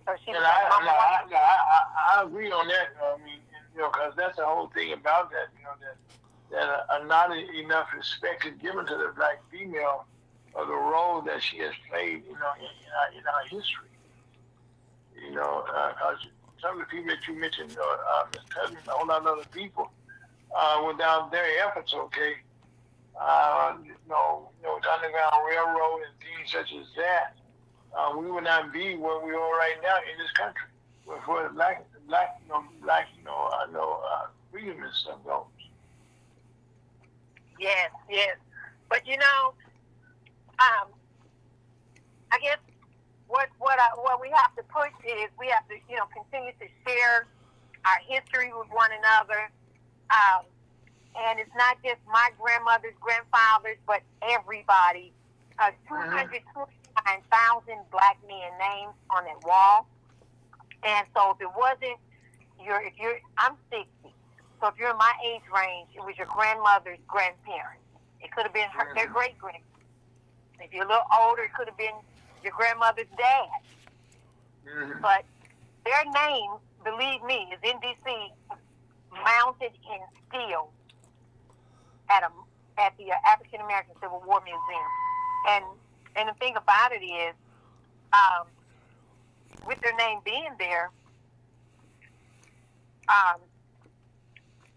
So she and was I agree on that. I mean, because that's the whole thing about that. That not enough respect is given to the black female of the role that she has played, in our history. Because some of the people that you mentioned, Ms. Tubman, a whole lot of other people, without their efforts, okay, the Underground Railroad and things such as that, we would not be where we are right now in this country. For the black, freedom and stuff goes. Yes. But I guess what we have to push is we have to continue to share our history with one another, and it's not just my grandmother's grandfathers, but everybody. 229,000 black men names on that wall, and so if it wasn't I'm 60. So if you're in my age range, it was your grandmother's grandparents. It could have been their great-grandparents. If you're a little older, it could have been your grandmother's dad. But their name, believe me, is in D.C., mounted in steel at the African American Civil War Museum. And the thing about it is, with their name being there,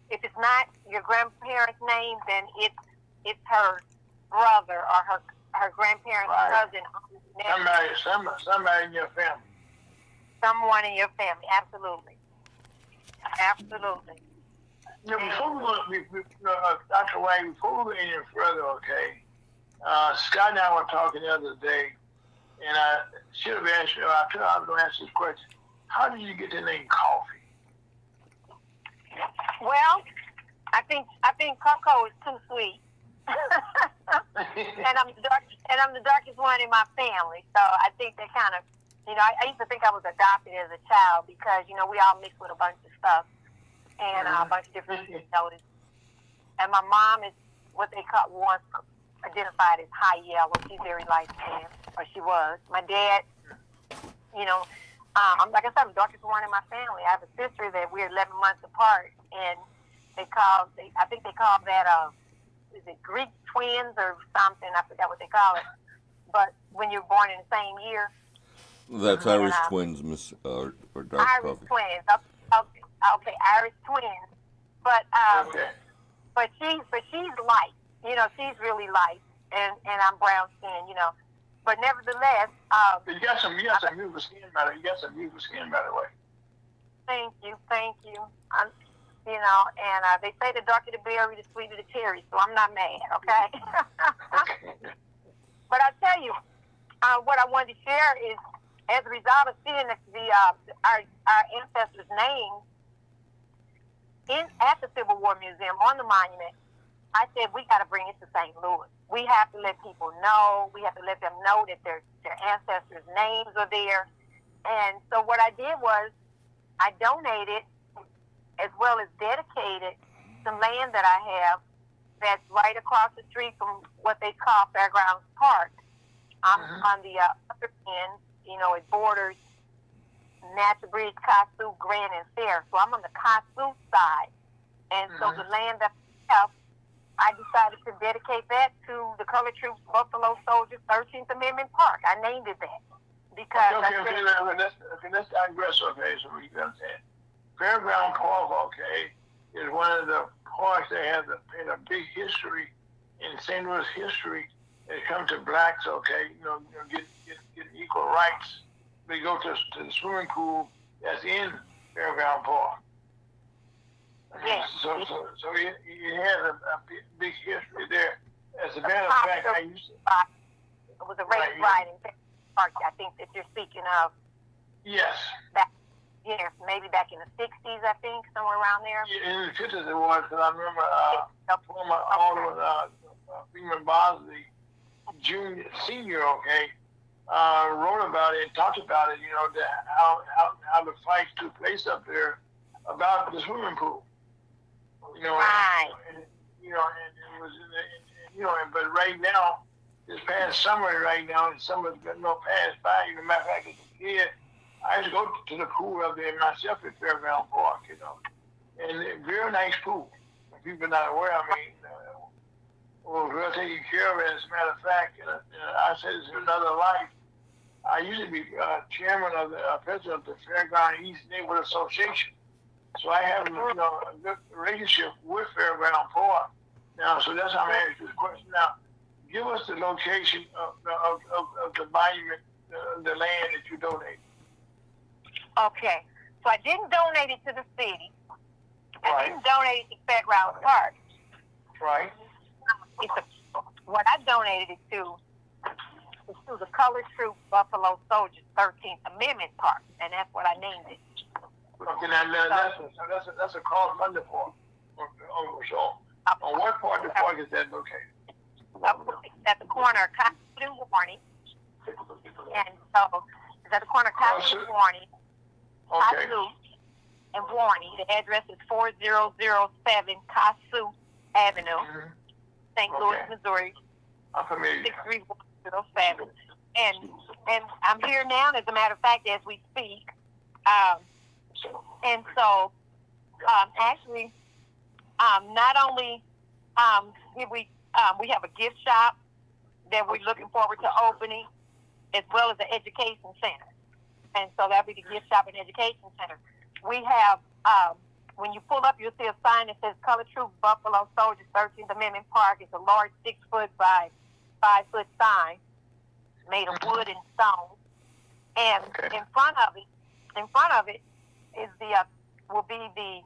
if it's not your grandparents' name, then it's her brother or her grandparents' cousin. Somebody in your family. Someone in your family, absolutely. Before we go, Dr. Wright, before we go any further, okay, Scott and I were talking the other day, and I should have asked you, I was going to ask this question. How did you get the name Coffee? Well, I think cocoa is too sweet. and I'm the darkest one in my family, so I think that kind of, I used to think I was adopted as a child because we all mixed with a bunch of stuff and a bunch of different notices. And my mom is what they once identified as high yellow. She's very light skinned, or she was. My dad, I'm like I said, I'm the darkest one in my family. I have a sister that we're 11 months apart, and I think they call that is it Greek twins or something? I forgot what they call it. But when you're born in the same year, That's And, Irish Twins, Miss or Dark Irish Coffee. twins. Okay, Irish twins. But Okay. but she's light. She's really light, and I'm brown skinned. But nevertheless, You got some beautiful skin, by the way. You got some beautiful skin, by the way. thank you. And they say the darker the berry, the sweeter the cherry. So I'm not mad. Okay. Okay. But I tell you, what I wanted to share is, as a result of seeing our ancestors' names at the Civil War Museum on the monument, I said we got to bring it to St. Louis. We have to let people know. We have to let them know that their ancestors' names are there. And so what I did was I donated, as well as dedicated, some land that I have that's right across the street from what they call Fairgrounds Park. On the upper end, it borders Natural Bridge, Kasu, Grand, and Fair. So I'm on the Kasu side. And so the land that I have, I decided to dedicate that to the Colored Troops Buffalo Soldiers 13th Amendment Park. I named it that. Because let's digress, okay, so we can understand. Fairground Park, okay, is one of the parks that has a big history in St. Louis history. It comes to blacks, okay, get equal rights. We go to the swimming pool that's in Fairground Park. Yes. So it has a big history there. As a matter of fact, I used to. It was a race ride in Fairground Park, I think, that you're speaking of. Yes. Maybe back in the 60s, I think, somewhere around there. Yeah, in the 50s it was, because I remember former Alderman Freeman Bosley, senior, okay, wrote about it and talked about it, how the fight took place up there about the swimming pool. Right. And it was but right now, this past summer right now, and summer's got no past by, matter of fact, as a kid, I used to go to the pool up there myself at Fairground Park, and a very nice pool. If people not aware, was well taken care of. As a matter of fact, I said this in another life. I used to be chairman of the president of the Fairground East Neighborhood Association, so I have a good relationship with Fairground Park. Now, so that's how I'm asking this question. Now, give us the location of the monument, the land that you donated. Okay, so I didn't donate it to the city. Right. I didn't donate it to Fairgrounds Park. Right. What I donated it to is to the Colored Troops Buffalo Soldiers 13th Amendment Park, and that's what I named it. Okay, now that's a cross-funded park. So, on what part of the park is that located? At the corner of Cotton and Warney. And so, it's at the corner of Cotton and Warney. Okay. Kasu and Warney. The address is 4007 Kasu Avenue, St. Louis, Missouri. I'm familiar. 63107. And I'm here now, as a matter of fact, as we speak. And so, actually, not only we have a gift shop that we're looking forward to opening, as well as an education center. And so that'll be the gift shop and education center. We have, when you pull up, you'll see a sign that says Colored Troops Buffalo Soldiers 13th Amendment Park. It's a large 6-foot by 5-foot sign made of wood and stone. And in front of it is will be the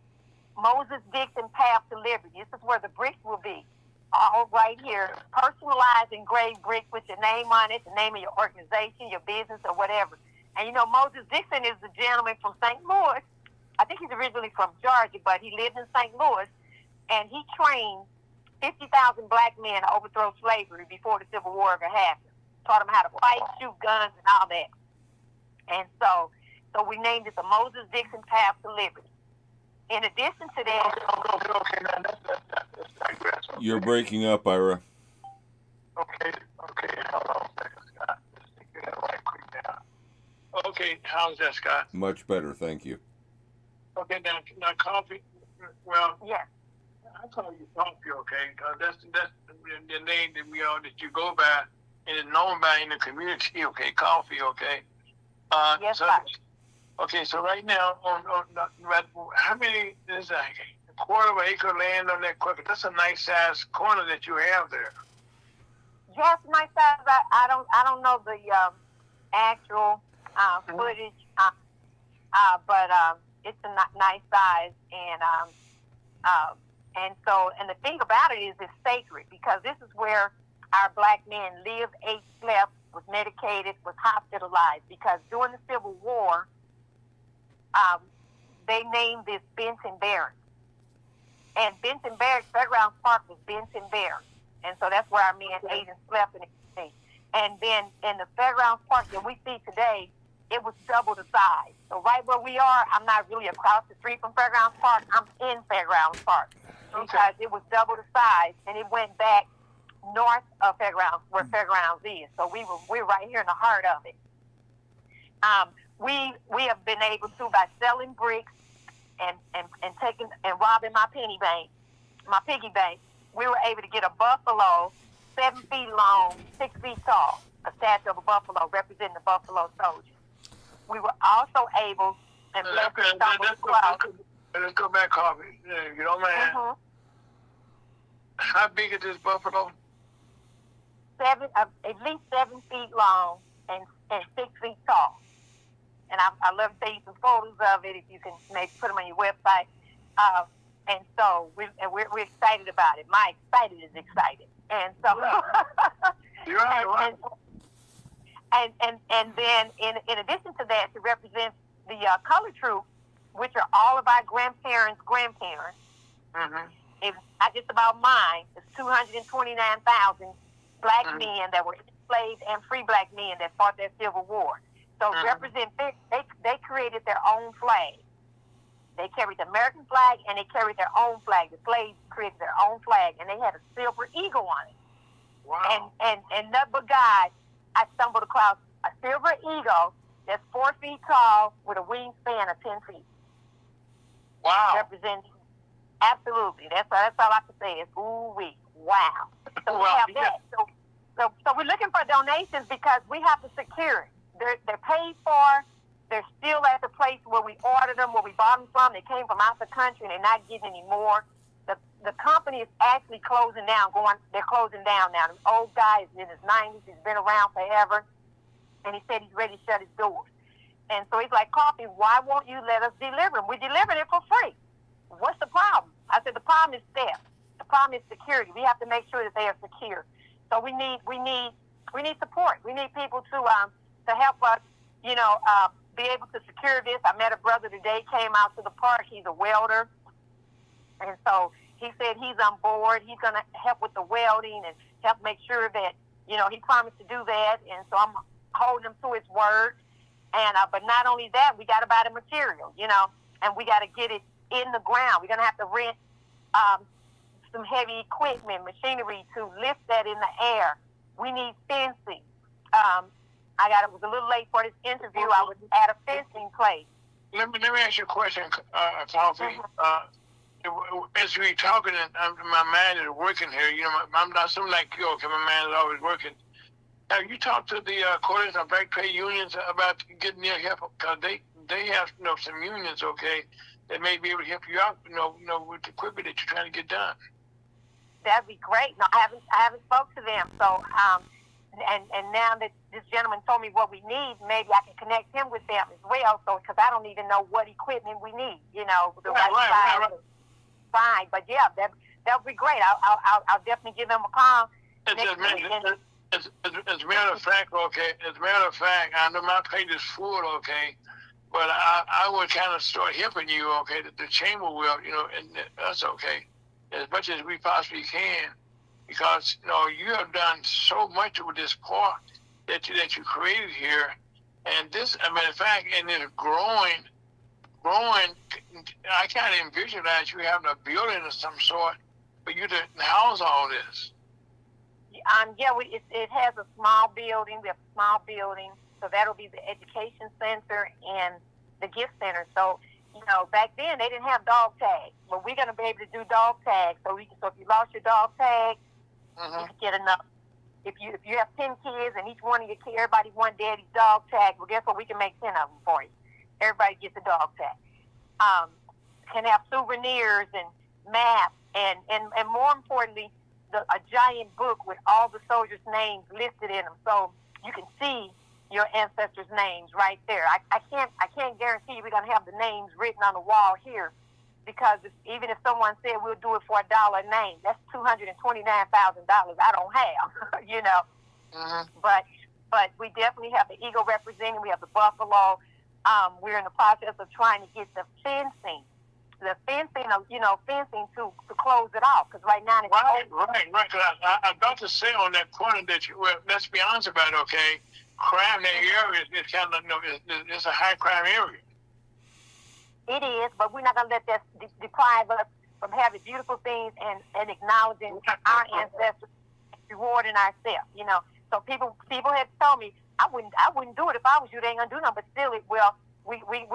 Moses Dixon Path to Liberty. This is where the bricks will be. All right here, personalized engraved bricks with your name on it, the name of your organization, your business, or whatever. And Moses Dixon is the gentleman from St. Louis. I think he's originally from Georgia, but he lived in St. Louis, and he trained 50,000 black men to overthrow slavery before the Civil War ever happened. Taught them how to fight, shoot guns, and all that. And so we named it the Moses Dixon Path to Liberty. In addition to that... Okay, now that's digress. Okay. You're breaking up, Ira. Okay, hold on a second, Scott. Let's get that right quick now. Okay, how's that, Scott? Much better, thank you. Okay, now coffee, well, Yes. I call you coffee, okay, because that's the name that you go by, and it's known by in the community, okay, coffee, okay. Yes, so, sir. okay, so right now, how many is a quarter of an acre of land on that corner? That's a nice size corner that you have there. Yes, my size. I don't know the actual footage, but it's a nice size, and the thing about it is it's sacred because this is where our black men lived, ate, slept, was medicated, was hospitalized because during the Civil War, they named this Benton Barracks. And Benton Barracks, Fairgrounds Park was Benton Barracks. And so that's where our men ate and slept and everything. And then in the Fairgrounds Park that we see today, it was double the size. So right where we are, I'm not really across the street from Fairgrounds Park. I'm in Fairgrounds Park because it was double the size, and it went back north of Fairgrounds, where Fairgrounds is. So we're right here in the heart of it. We have been able to, by selling bricks and taking and robbing my piggy bank, we were able to get a buffalo 7 feet long, 6 feet tall, a statue of a buffalo representing the Buffalo Soldier. We were also able, and let's go back, Harvey. If you don't mind. Mm-hmm. How big is this buffalo? At least 7 feet long and 6 feet tall. And I love to show you some photos of it if you can maybe put them on your website. And so we're excited about it. My excited is excited. And so You're right. and then in addition to that, to represent the color troop, which are all of our grandparents. Mm-hmm. It's not just about mine. It's 229,000 black men that were enslaved and free black men that fought that Civil War. So represent they created their own flag. They carried the American flag and they carried their own flag. The slaves created their own flag and they had a silver eagle on it. Wow. And nothing but God, I stumbled across a silver eagle that's 4 feet tall with a wingspan of 10 feet. Wow. Representing, absolutely. That's all I can say is ooh wee, wow. So we have that. So we're looking for donations because we have to secure it. They're paid for. They're still at the place where we ordered them, where we bought them from. They came from out the country, and they're not getting any more. The company is actually closing down. They're closing down now. The old guy is in his 90s. He's been around forever, and he said he's ready to shut his doors. And so he's like, Coffee, why won't you let us deliver them? We delivered it for free. What's the problem? I said the problem is theft. The problem is security. We have to make sure that they are secure. So we need support. We need people to help us, be able to secure this. I met a brother today, came out to the park. He's a welder. And so he said he's on board. He's going to help with the welding and help make sure that, he promised to do that. And so I'm holding him to his word. And but not only that, we got to buy the material, and we got to get it in the ground. We're going to have to rent some heavy equipment, machinery to lift that in the air. We need fencing. It was a little late for this interview. I was at a fencing place. Let me ask you a question, Coffee. As we talking, and my mind is working here. I'm not something like you. Okay, my mind is always working. Have you talked to the coalition of black trade unions about getting their help? Because they have some unions, okay, that may be able to help you out, with the equipment that you're trying to get done. That'd be great. No, I haven't spoke to them. So and now that this gentleman told me what we need, maybe I can connect him with them as well. So because I don't even know what equipment we need, right. Fine, but yeah, that would be great. I'll definitely give them a call. As a matter of fact, okay. As a matter of fact, I know my plate is full, okay. But I would kind of start helping you, okay. The chamber will, and that's okay, as much as we possibly can, because you have done so much with this park that you created here, and this, in fact, and it's growing. I kind of visualize you having a building of some sort for you to house all this. It has a small building. We have a small building, so that'll be the education center and the gift center. So, back then they didn't have dog tags, but we're gonna be able to do dog tags. So if you lost your dog tag, you can get another. if you have 10 kids and each one of your kids, everybody want daddy's dog tag, well, guess what? We can make 10 of them for you. Everybody gets a dog tag. Can have souvenirs and maps and more importantly, a giant book with all the soldiers' names listed in them, so you can see your ancestors' names right there. I can't guarantee we're gonna have the names written on the wall here, because even if someone said we'll do it for $1 a name, that's $229,000 I don't have, you know. Mm-hmm. But we definitely have the eagle representing. We have the buffalo. We're in the process of trying to get the fencing to close it off, because right now it's Right. Cause I'm about to say on that corner that let's be honest about it, okay? Crime in that area is kind of, it's a high crime area. It is, but we're not going to let that deprive us from having beautiful things and acknowledging our ancestors, rewarding ourselves, you know. So people had told me I wouldn't do it if I was you. They ain't gonna do nothing, but still, we're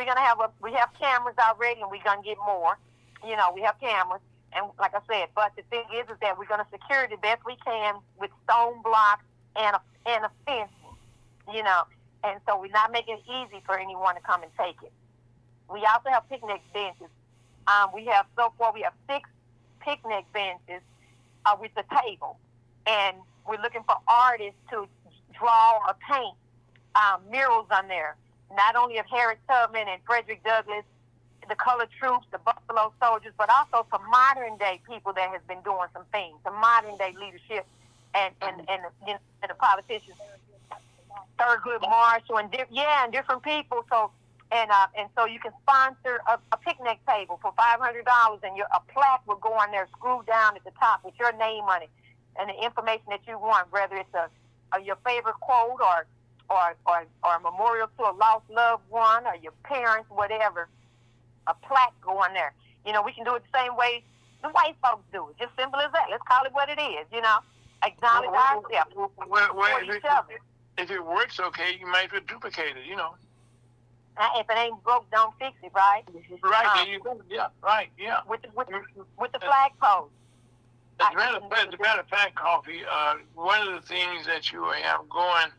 gonna we have cameras already, and we're gonna get more. You know, we have cameras, and like I said, but the thing is that we're gonna secure it the best we can with stone blocks and a fence, you know. And so we're not making it easy for anyone to come and take it. We also have picnic benches. We have 6 picnic benches with the table, and we're looking for artists to draw or paint murals on there, not only of Harriet Tubman and Frederick Douglass, the colored troops, the Buffalo Soldiers, but also some modern day people that has been doing some things, some modern day leadership and the politicians, Thurgood Marshall, and different people. So and so you can sponsor a picnic table for $500, and a plaque will go on there, screwed down at the top with your name on it and the information that you want, whether it's your favorite quote or a memorial to a lost loved one or your parents, whatever. A plaque go on there. You know, we can do it the same way the white folks do it. Just simple as that. Let's call it what it is, you know. Acknowledge ourselves for each other. If it works okay, you might as well duplicate it, you know. If it ain't broke, don't fix it, right? Right, there you go. Yeah, right, yeah. With the flag pose. As a matter of fact, Coffee, one of the things that you have going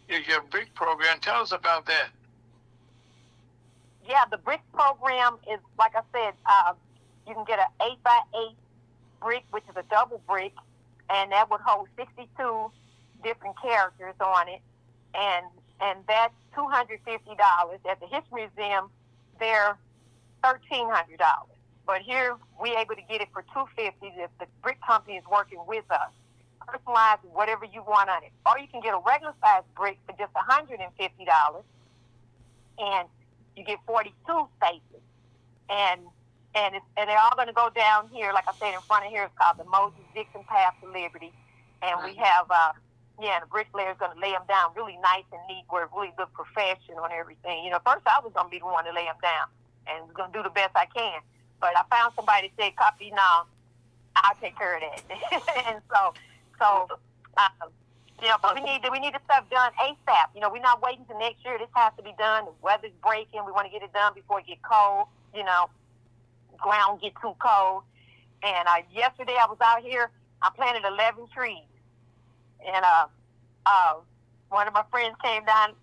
is your BRIC program. Tell us about that. Yeah, the BRIC program is, like I said, you can get an 8x8 brick, which is a double brick, and that would hold 62 different characters on it, and that's $250. At the History Museum, they're $1,300. But here, we're able to get it for $250 if the brick company is working with us. Personalize whatever you want on it. Or you can get a regular size brick for just $150, and you get 42 spaces. And they're all going to go down here, like I said, in front of here. It's called the Moses Dixon Path to Liberty. And we have, and the bricklayer is going to lay them down really nice and neat, where it really look professional and everything. You know, first I was going to be the one to lay them down, and we're going to do the best I can. But I found somebody that said, "Copy, no, I'll take care of that." And so, you know, but we need the stuff done ASAP. You know, we're not waiting till next year. This has to be done. The weather's breaking. We want to get it done before it get cold. You know, ground get too cold. And yesterday I was out here. I planted 11 trees, and one of my friends came down.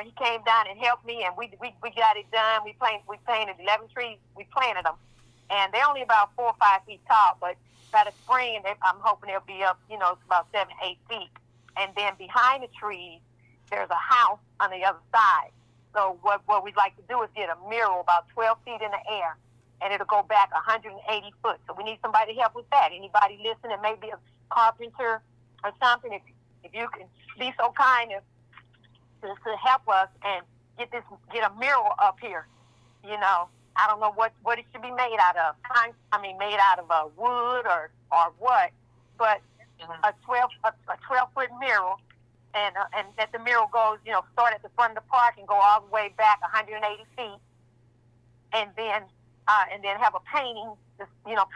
He came down and helped me, and we got it done. We planted 11 trees. We planted them, and they're only about 4 or 5 feet tall. But by the spring, I'm hoping they'll be up. You know, it's about 7, 8 feet. And then behind the trees, there's a house on the other side. So what we'd like to do is get a mural about 12 feet in the air, and it'll go back 180 foot. So we need somebody to help with that. Anybody listening, maybe a carpenter or something, if you can be so kind to help us and get a mural up here. You know, I don't know what it should be made out of. Made out of wood or what, but a 12-foot mural, and that the mural goes, you know, start at the front of the park and go all the way back 180 feet, and then have a painting,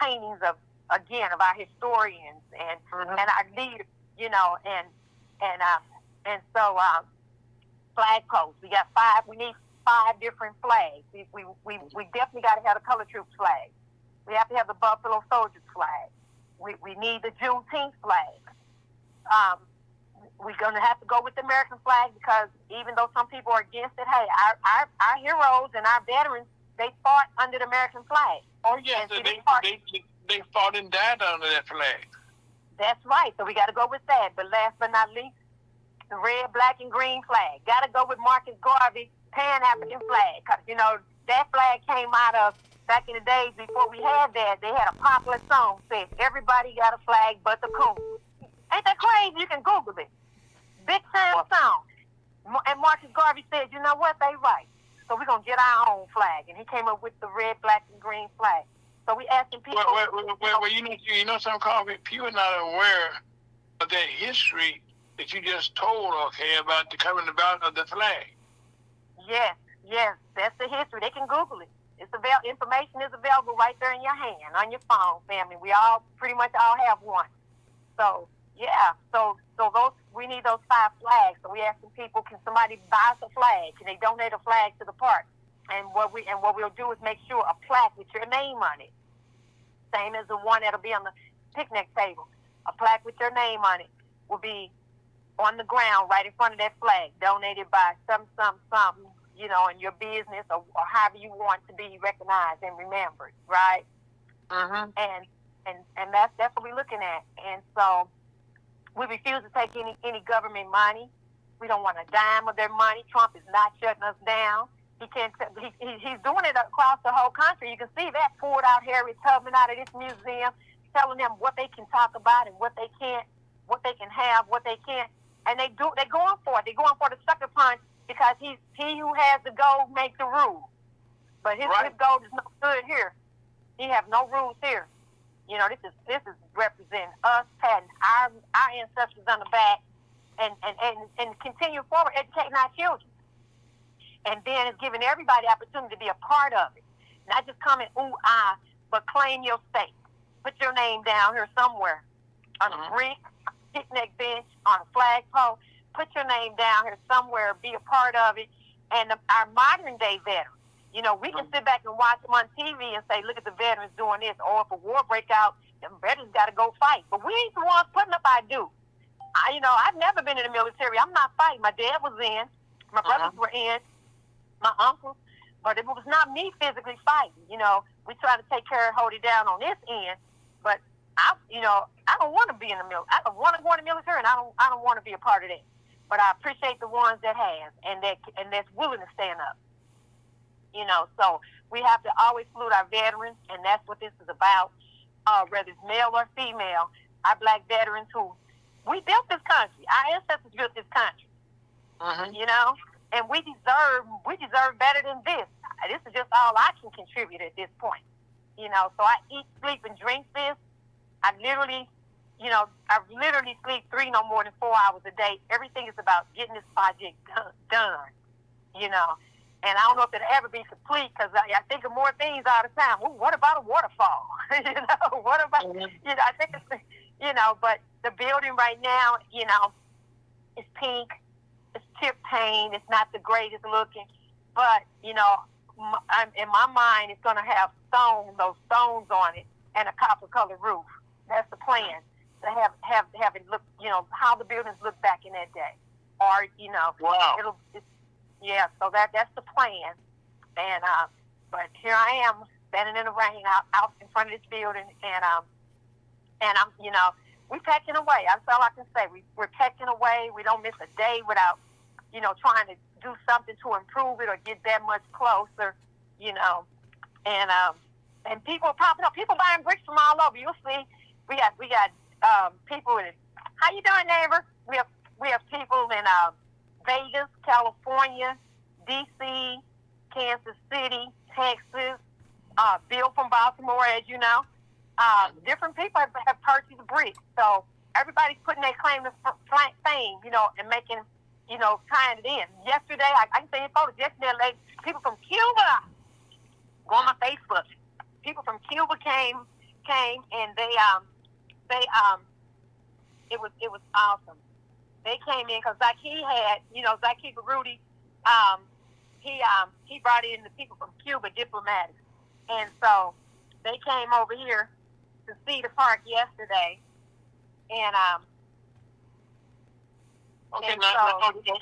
paintings of our historians and our leaders, you know, and so flag posts. We got 5. We need 5 different flags. We definitely got to have the Color Troops flag. We have to have the Buffalo Soldiers flag. We need the Juneteenth flag. we're going to have to go with the American flag because even though some people are against it, hey, our heroes and our veterans, they fought under the American flag. Oh, yes, they fought and died under that flag. That's right. So we got to go with that. But last but not least, the red, black, and green flag. Got to go with Marcus Garvey Pan-African flag. Because, you know, that flag came out of, back in the days before we had that, they had a popular song said, everybody got a flag but the coon. Ain't that crazy? You can Google it. Big time song. And Marcus Garvey said, you know what? They right. So we're going to get our own flag. And he came up with the red, black, and green flag. So we asking people. Well, you know something, Carla? People are not aware of that history that you just told, okay, about the coming about of the flag. Yes, that's the history. They can Google it. Information is available right there in your hand, on your phone, family. We all pretty much all have one. So yeah, so those we need those 5 flags. So we asking people, can somebody buy us a flag? Can they donate a flag to the park? And what we'll do is make sure a plaque with your name on it, same as the one that'll be on the picnic table. A plaque with your name on it will be on the ground right in front of that flag, donated by some, you know, in your business or however you want to be recognized and remembered, right? Mm-hmm. And that's what we're looking at. And so we refuse to take any government money. We don't want a dime of their money. Trump is not shutting us down. He's doing it across the whole country. You can see that. Poured out Harriet Tubman out of this museum, telling them what they can talk about and what they can't, what they can have, what they can't. And they're going for it. They're going for the sucker punch because he who has the gold makes the rules. But his gold is no good here. He have no rules here. You know, this is representing us, patting our ancestors on the back, and continue forward, educating our children. And then it's giving everybody opportunity to be a part of it. Not just coming, but claim your stake. Put your name down here somewhere on a brick, a picnic bench, on a flagpole. Put your name down here somewhere, be a part of it. And our modern day veterans, you know, we can sit back and watch them on TV and say, look at the veterans doing this. Or if a war break out, the veterans got to go fight. But we ain't the ones putting up our due. I've never been in the military. I'm not fighting. My dad was in. My brothers were in. My uncles. But it was not me physically fighting. You know, we try to take care and hold it down on this end. But I don't want to be in the military. I don't want to go in the military, and I don't want to be a part of that. But I appreciate the ones that have and that's willing to stand up. You know, so we have to always salute our veterans, and that's what this is about. Whether it's male or female, our black veterans we built this country. Our ancestors built this country. You know, and we deserve better than this. This is just all I can contribute at this point. You know, so I eat, sleep, and drink this. I literally sleep 3 no more than 4 hours a day. Everything is about getting this project done. You know, and I don't know if it'll ever be complete because I think of more things all the time. Well, what about a waterfall? You know, what about, I think it's, but the building right now, it's pink, it's chip paint, it's not the greatest looking, but, in my mind, it's going to have those stones on it and a copper colored roof. That's the plan, to have it look, how the buildings look back in that day. Or, wow. So that's the plan. And but here I am standing in the rain out in front of this building, and I'm we're pecking away. That's all I can say. We're pecking away. We don't miss a day without trying to do something to improve it or get that much closer. And people are popping up. People buying bricks from all over. You'll see. We got people in. How you doing, neighbor? We have people in Vegas, California, D.C., Kansas City, Texas, Bill from Baltimore, as you know. Different people have purchased bricks. So everybody's putting their claim to fame, and making, tying it in. Yesterday, I can send you photos. Yesterday, people from Cuba, go on my Facebook. People from Cuba came, and it was awesome. They came in because like he had, Zaki Baruti, he brought in the people from Cuba, diplomatics. And so they came over here to see the park yesterday. And Okay, And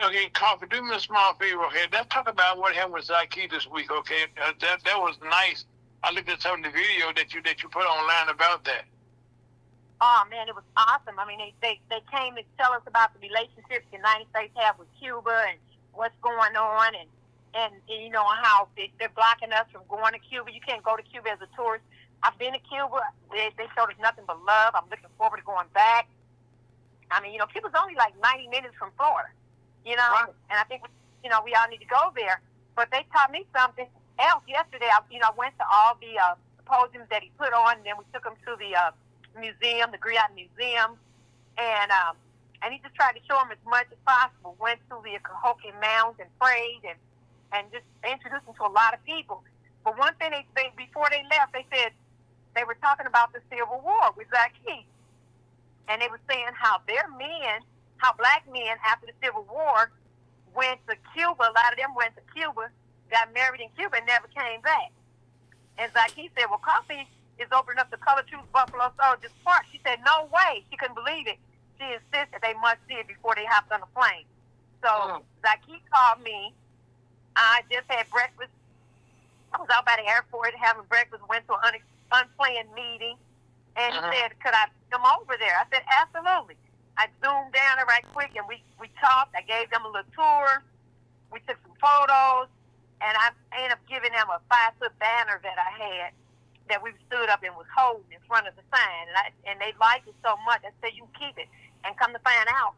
okay, Coffee, do me a small favor, okay? Let's talk about what happened with Zaki this week, okay? That was nice. I looked at some of the video that you put online about that. oh man, it was awesome. I mean, they came to tell us about the relationships the United States have with Cuba and what's going on, and you know how they're blocking us from going to Cuba. You can't go to Cuba as a tourist. I've been to Cuba. They showed us nothing but love. I'm looking forward to going back. I mean, you know, Cuba's only like 90 minutes from Florida, you know, Right. and I think, you know, we all need to go there. But they taught me something else yesterday. I went to all the symposiums that he put on, and then we took him to the museum, the Griot Museum, and he just tried to show them as much as possible. Went to the Cahokia Mounds and prayed and just introduced them to a lot of people. But one thing they before they left, they said they were talking about the Civil War with Zaki. And they were saying how black men after the Civil War went to Cuba. A lot of them went to Cuba, got married in Cuba, and never came back. And Zaki said, well, Coffee is opening up the Color Truth Buffalo Soldiers Park. She said, no way. She couldn't believe it. She insisted they must see it before they hopped on the plane. So Zaki called me. I just had breakfast. I was out by the airport having breakfast, went to an unplanned meeting. And he said, could I come over there? I said, absolutely. I zoomed down there right quick, and we talked. I gave them a little tour. We took some photos, and I ended up giving them a 5-foot banner that I had that we stood up and was holding in front of the sign. And they liked it so much, I said, you can keep it. And come to find out,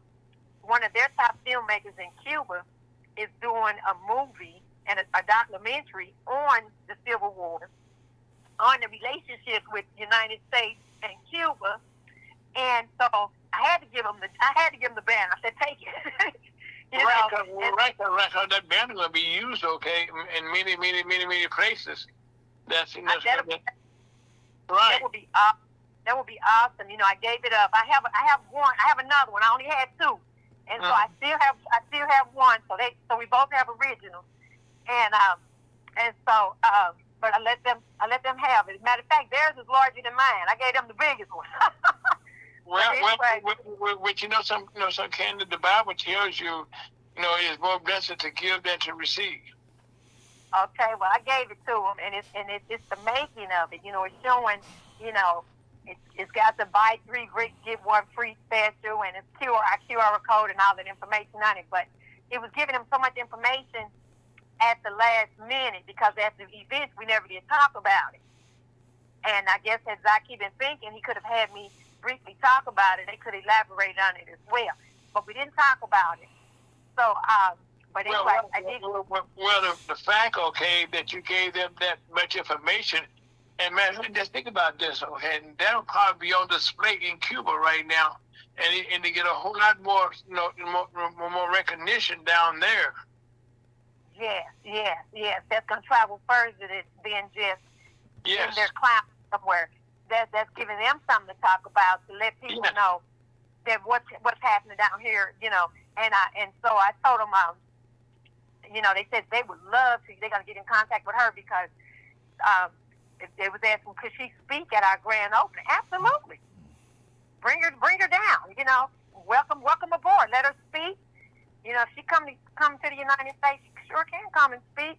one of their top filmmakers in Cuba is doing a movie and a documentary on the Civil War, on the relationship with the United States and Cuba, and so I had to give him the banner. I said, take it. Right, that banner will be used, okay, in many places. Right. That would be awesome. That would be awesome. You know, I gave it up. I have one. I have another one. I only had 2, and so I still have one. So we both have originals, and so. But I let them have it. As a matter of fact, theirs is larger than mine. I gave them the biggest one. Which some candid, the Bible tells you, it's more blessed to give than to receive. Okay, well, I gave it to them, and it's the making of it. You know, it's showing, it's got the buy 3 bricks, get 1 free special, and it's QR code and all that information on it. But it was giving them so much information at the last minute, because at the events we never did talk about it. And I guess had Zaki been thinking, he could have had me briefly talk about it. They could elaborate on it as well. But we didn't talk about it. So, but anyway, I did. Well, the fact, okay, that you gave them that much information, and man, just think about this, okay, and that'll probably be on display in Cuba right now, and to get a whole lot more, more recognition down there. Yes. That's going to travel further than just in their cloud somewhere. That's giving them something to talk about, to let people know that what's happening down here, And so I told them, they said they would love to. They're going to get in contact with her because if they was asking, could she speak at our grand opening? Absolutely. Bring her down. Welcome aboard. Let her speak. If she come to the United States, she sure can come and speak.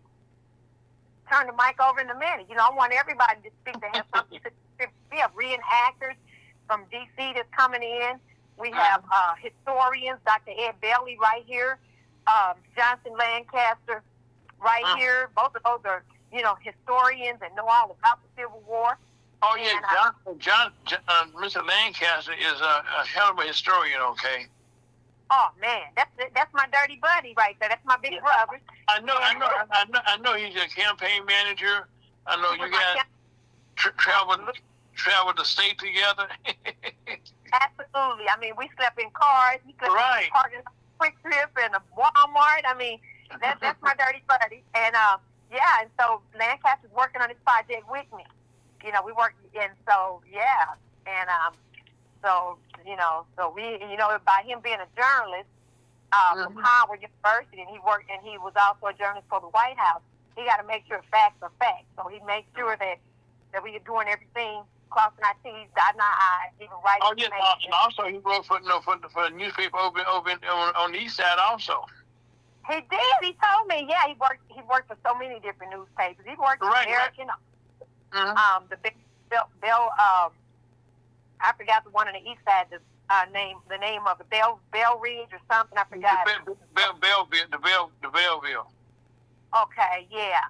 Turn the mic over in a minute. I want everybody to speak. They have something to say. We have reenactors from D.C. that's coming in. We have historians, Dr. Ed Bailey right here, Johnson Lancaster right here. Both of those are, historians and know all about the Civil War. Oh, yeah, Mr. Lancaster is a hell of a historian, okay? Oh man, that's my dirty buddy right there. That's my big brother. I know he's a campaign manager. I know you guys travel the state together. Absolutely. I mean, we slept in cars. We slept in parked in a Quick Trip and a Walmart. I mean, that's my dirty buddy. And and so Lancaster's working on this project with me. We work, and so so we, by him being a journalist from Howard University, and he was also a journalist for the White House, he got to make sure facts are facts. So he makes sure that we are doing everything crossing our T's, dotting our I's, giving right Oh yes, information. and also he wrote for the newspaper on the east side also. He did. He told me. Yeah, he worked for so many different newspapers. He worked for American. Right. The Bell. I forgot the one on the east side. The name of the Bell Ridge or something. I forgot. The Belleville. Okay. Yeah.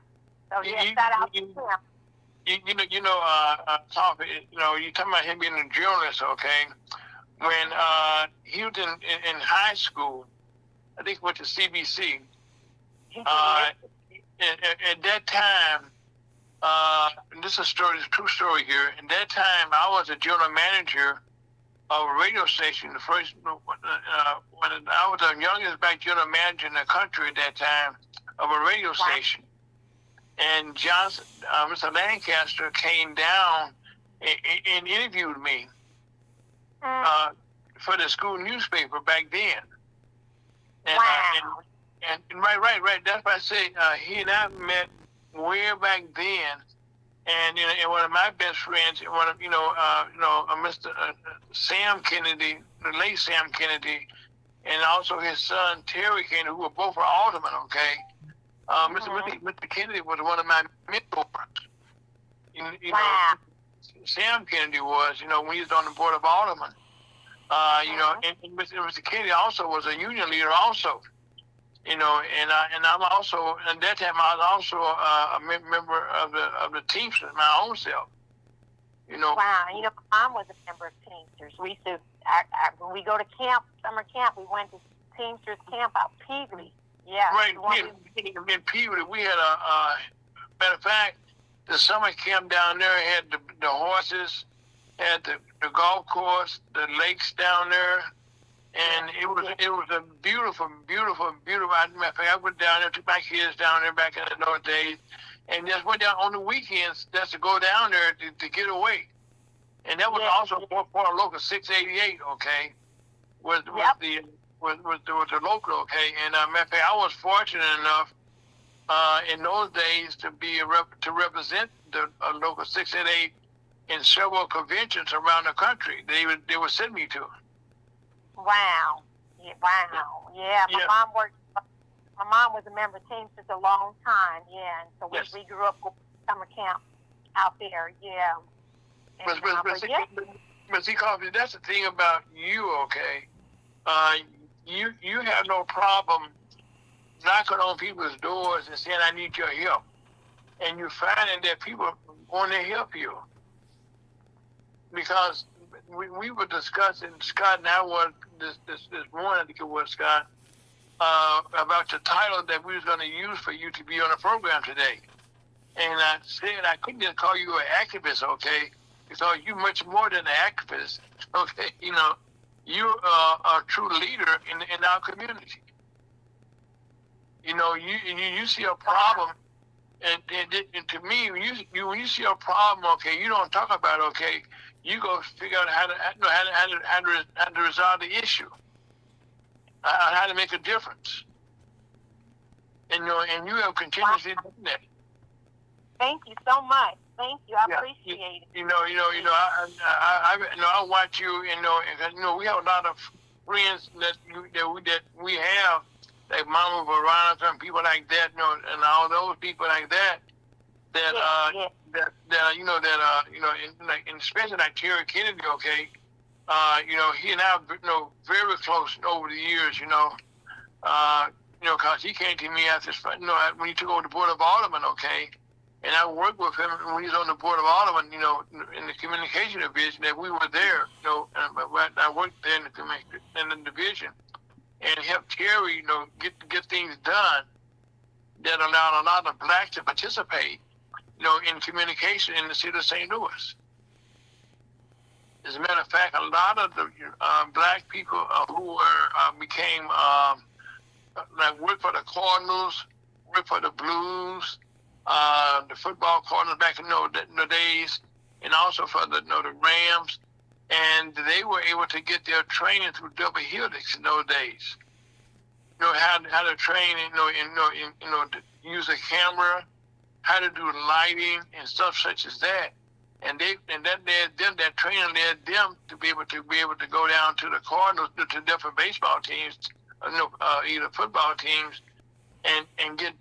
So yeah, shout out to him. Tom, you talking about him being a journalist, okay? When he was in high school, I think he went to CBC. At that time, this is a story, it's a true story here. At that time, I was a general manager of a radio station. The first, when I was the youngest black general manager in the country at that time of a radio station. And Mr. Lancaster came down and interviewed me for the school newspaper back then. And, wow. And right. That's why I say he and I met way back then. And one of my best friends, Mr. Sam Kennedy, the late Sam Kennedy, and also his son Terry Kennedy, who were both aldermen. Okay. Mr. Kennedy was one of my mentors. Wow. Sam Kennedy was, when he was on the board of aldermen. And Mr. Kennedy also was a union leader also. And I'm also, at that time I was also a member of the Teamsters, my own self. Wow. My mom was a member of Teamsters. We used to, when we go to camp, summer camp, we went to Teamsters camp out Peevely. Yeah. Right. In Peewee, we had matter of fact, the summer camp down there had the horses, had the golf course, the lakes down there, and it was a beautiful. Matter of fact, I went down there, took my kids down there back in the North days, and just went down on the weekends just to go down there to get away. And that was also part of Local 688, okay, was the local, okay. And matter of fact, I was fortunate enough in those days to represent the Local 688 in several conventions around the country. They would send me to. Wow. Wow. Yeah. My mom was a member of Teamsters a long time. Yeah. And so we grew up with summer camp out there. Yeah. And, but see, Coffee, that's the thing about you, okay? You have no problem knocking on people's doors and saying, I need your help. And you're finding that people want to help you. Because we were discussing, Scott and I was this morning, I think it was, Scott, about the title that we was going to use for you to be on the program today. And I said I couldn't just call you an activist, okay? Because you're much more than an activist, okay? You are a true leader in our community. You see a problem, and to me, when you see a problem, okay, you don't talk about it, okay. You go figure out how to resolve the issue, how to make a difference, and you have continuously done that. Thank you so much. Thank you. I appreciate it. I watch you. We have a lot of friends that we have, like Mama Veronica and people like that. And all those people like that. And especially like Terry Kennedy. Okay. He and I have very close over the years. Because he came to me after when he took over the board of aldermen. Okay. And I worked with him when he was on the board of aldermen, in the communication division, that we were there, and I worked there in the division and helped Terry, get things done that allowed a lot of blacks to participate, in communication in the city of St. Louis. As a matter of fact, a lot of the black people who became, worked for the Cardinals, worked for the Blues, the football corners back in the days, and also for the Rams, and they were able to get their training through double helix in those days. How to train, to use a camera, how to do lighting and stuff such as that. and that led them, that training led them to be able to go down to the Cardinals, to different baseball teams, either football teams, and get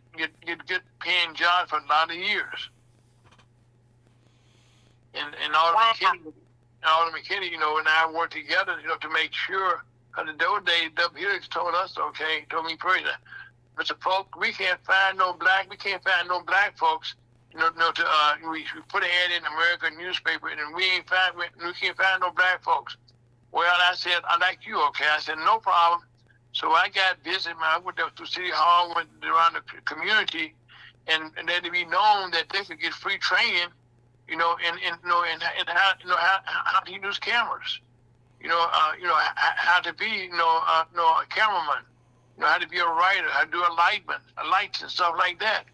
paying jobs for a lot of years. And all the McKinney, and I worked together, to make sure. Because in those days, W. Helix told me personally, Mr. Polk, we can't find no black folks. We put an ad in the American newspaper, and we can't find no black folks. Well, I said, I like you, okay? I said, no problem. So I got busy. I went up to City Hall, went around the community, and let it be known that they could get free training, and how to use cameras, how to be, a cameraman, how to be a writer, how to do lights and stuff like that.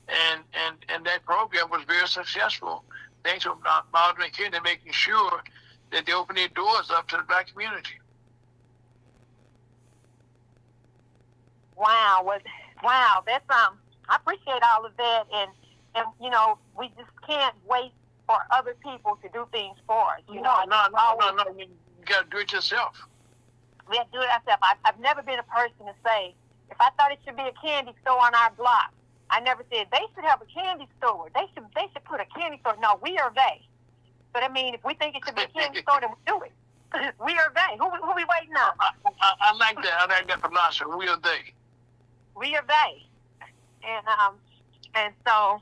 And that program was very successful. Thanks to Bob McKinney making sure that they open their doors up to the black community. Wow, that's I appreciate all of that, and we just can't wait for other people to do things for us. No, you got to do it yourself. We have to do it ourselves. I've never been a person to say, if I thought it should be a candy store on our block, I never said they should have a candy store. They should put a candy store. No, we are they. But I mean, if we think it should be a candy store, then we do it. We are they. Who we waiting on? I like that. I like that philosophy. We are they. We are they. And so,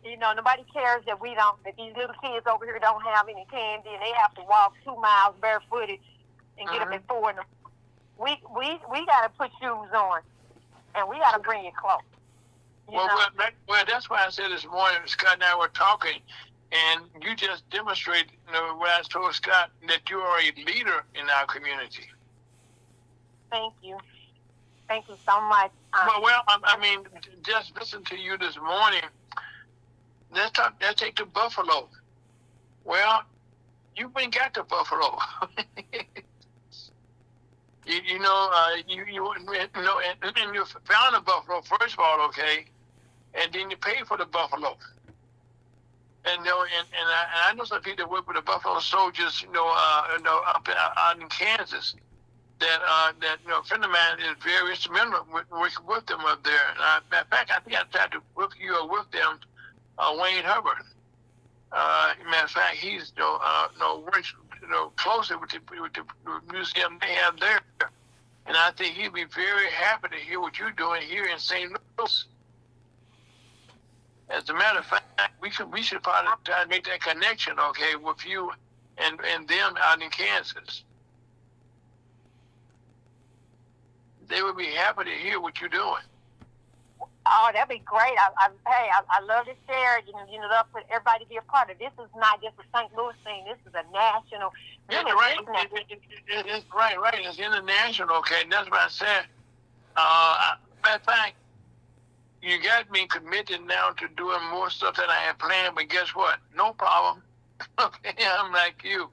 nobody cares that that these little kids over here don't have any candy and they have to walk 2 miles barefooted and get up at 4 in the morning. We got to put shoes on, and we got to bring you close. Well, that's why I said this morning, Scott and I were talking, and you just demonstrated, what I told Scott, that you are a leader in our community. Thank you. Thank you so much. Just listen to you this morning. Let's take the Buffalo. Well, you've been got the Buffalo. And you found the Buffalo first of all, okay, and then you pay for the Buffalo. And I know some people that work with the Buffalo Soldiers, up out in Kansas. That a friend of mine is very instrumental working with them up there. In fact, I think I tried to work with them, Wayne Hubbard. Matter of fact, he's works closely with the museum they have there, and I think he'd be very happy to hear what you're doing here in St. Louis. As a matter of fact, we should probably try to make that connection, okay, with you and them out in Kansas. They would be happy to hear what you're doing. Oh, that'd be great. I love to share it. Love for everybody to be a part of. This is not just a St. Louis thing. This is a national. It's right. It's right. It's international. Okay, and that's what I said. Matter of fact, you got me committed now to doing more stuff than I had planned. But guess what? No problem. I'm like you,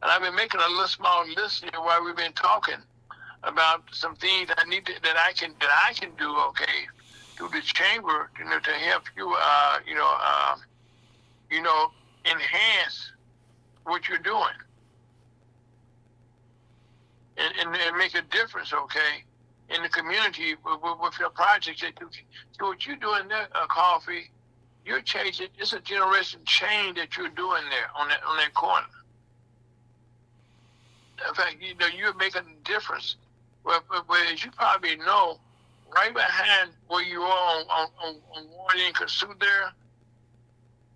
and I've been making a little small list here while we've been talking about some things that I can do, okay, through the chamber, to help you, enhance what you're doing, and make a difference, okay, in the community with your projects. So what you're doing there, Coffee, you're changing. It's a generation change that you're doing there on that corner. In fact, you're making a difference. Well, as you probably know, right behind where you are on Warren and Kasuth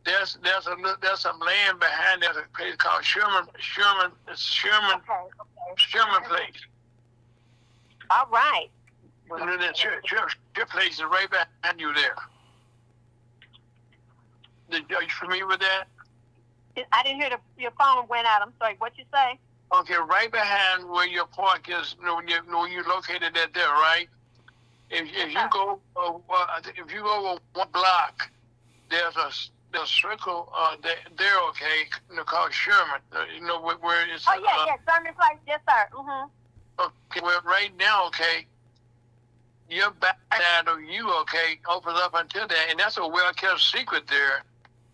there's some land behind. There's a place called Sherman Place. All right. Your place is right behind you there. Are you familiar with that? I didn't hear your phone went out. I'm sorry. What'd you say? Okay, right behind where your park is, when you're located at there, right? If you go one block, there's a circle there, okay, called Sherman. Where it's. Oh yeah, Sherman Place, yes sir. Mhm. Okay, well right now, okay, your back side of you, okay, opens up until that, and that's a well-kept secret there.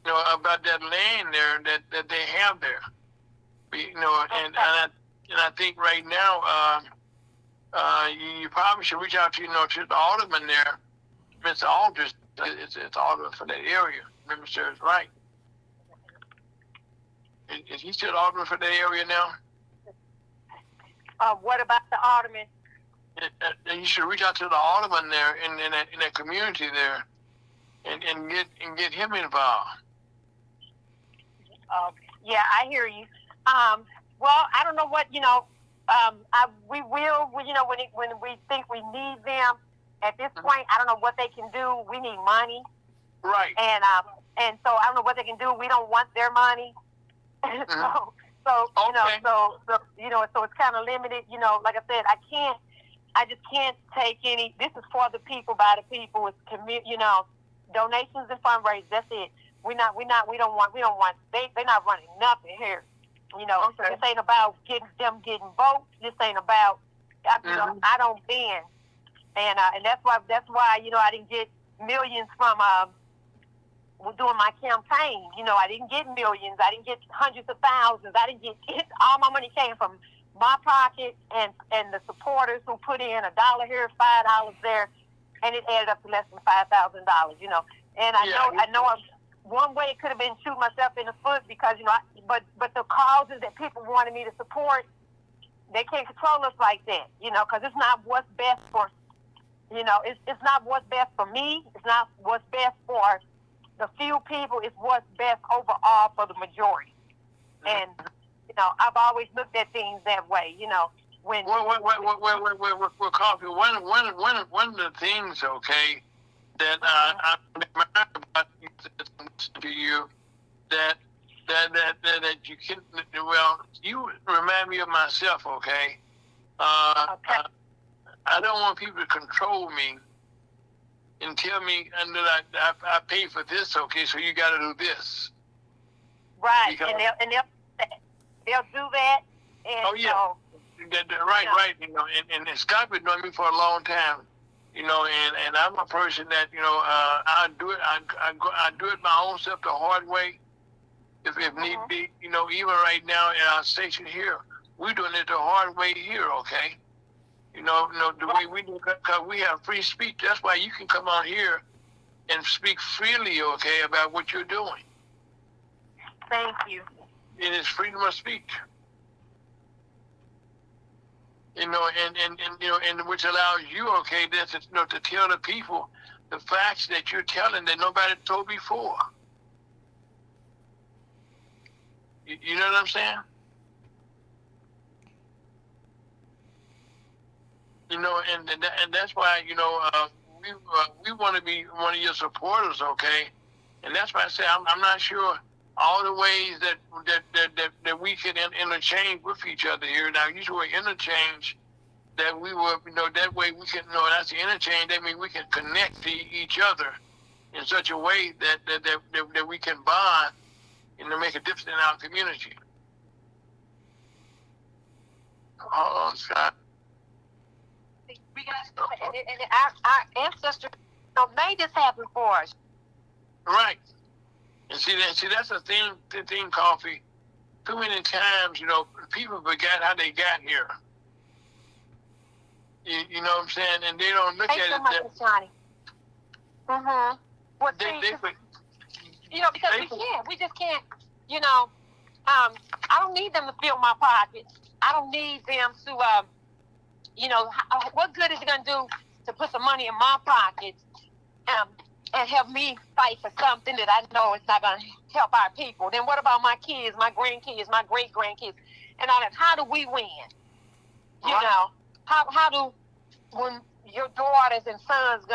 about that land there that they have there. And I think right now, you probably should reach out to to the alderman there, Mr. Aldridge. It's alderman for that area. Mr. Wright. Is he still alderman for that area now? What about the alderman? You should reach out to the alderman there in that community there, and get him involved. Yeah, I hear you. Well, I don't know what we will. When we think we need them, at this point, I don't know what they can do. We need money, right? And so I don't know what they can do. We don't want their money, so okay. So it's kind of limited. Like I said, I just can't take any. This is for the people, by the people. It's donations and fundraisers. That's it. We don't want. They're not running nothing here. Okay. This ain't about getting votes. This ain't about. I don't bend, and that's why I didn't get millions from doing my campaign. I didn't get millions. I didn't get hundreds of thousands. I didn't get all my money came from my pocket and the supporters who put in $1 here, $5 there, and it added up to less than $5,000. And I know one way it could have been shooting myself in the foot because but the causes that people wanted me to support, they can't control us like that. Because it's not what's best for it's not what's best for me. It's not what's best for the few people. It's what's best overall for the majority. And I've always looked at things that way. When Coffee. One of the things, okay, that I admire about you that you can. Well, you remind me of myself, okay. Okay. I don't want people to control me and tell me that I pay for this, okay, so you got to do this. Right, because, and they'll do that. And oh yeah, right. And Scott been knowing me for a long time, and I'm a person that I do it. I do it my own self the hard way, if need be. Even right now in our station here, we're doing it the hard way here, okay. The way we do, because we have free speech. That's why you can come on here and speak freely, okay, about what you're doing. Thank you. It is freedom of speech. And which allows you, okay, to tell the people the facts that you're telling that nobody told before. You know what I'm saying? And that's why we want to be one of your supporters, okay? And that's why I say I'm not sure all the ways that we can interchange with each other here. Now, usually interchange that we will, that way we can, that's the interchange. That means we can connect to each other in such a way that we can bond and to make a difference in our community. Oh, Scott. We got, and our ancestors made this happen for us. Right. And that's the thing, Coffee. Too many times, people forget how they got here. You know what I'm saying? And they don't look at it that. Johnny. Well, because we just can't, I don't need them to fill my pockets. I don't need them to, what good is it going to do to put some money in my pockets and help me fight for something that I know is not going to help our people? Then what about my kids, my grandkids, my great-grandkids, and all that? How do we win? How do, when your daughters and sons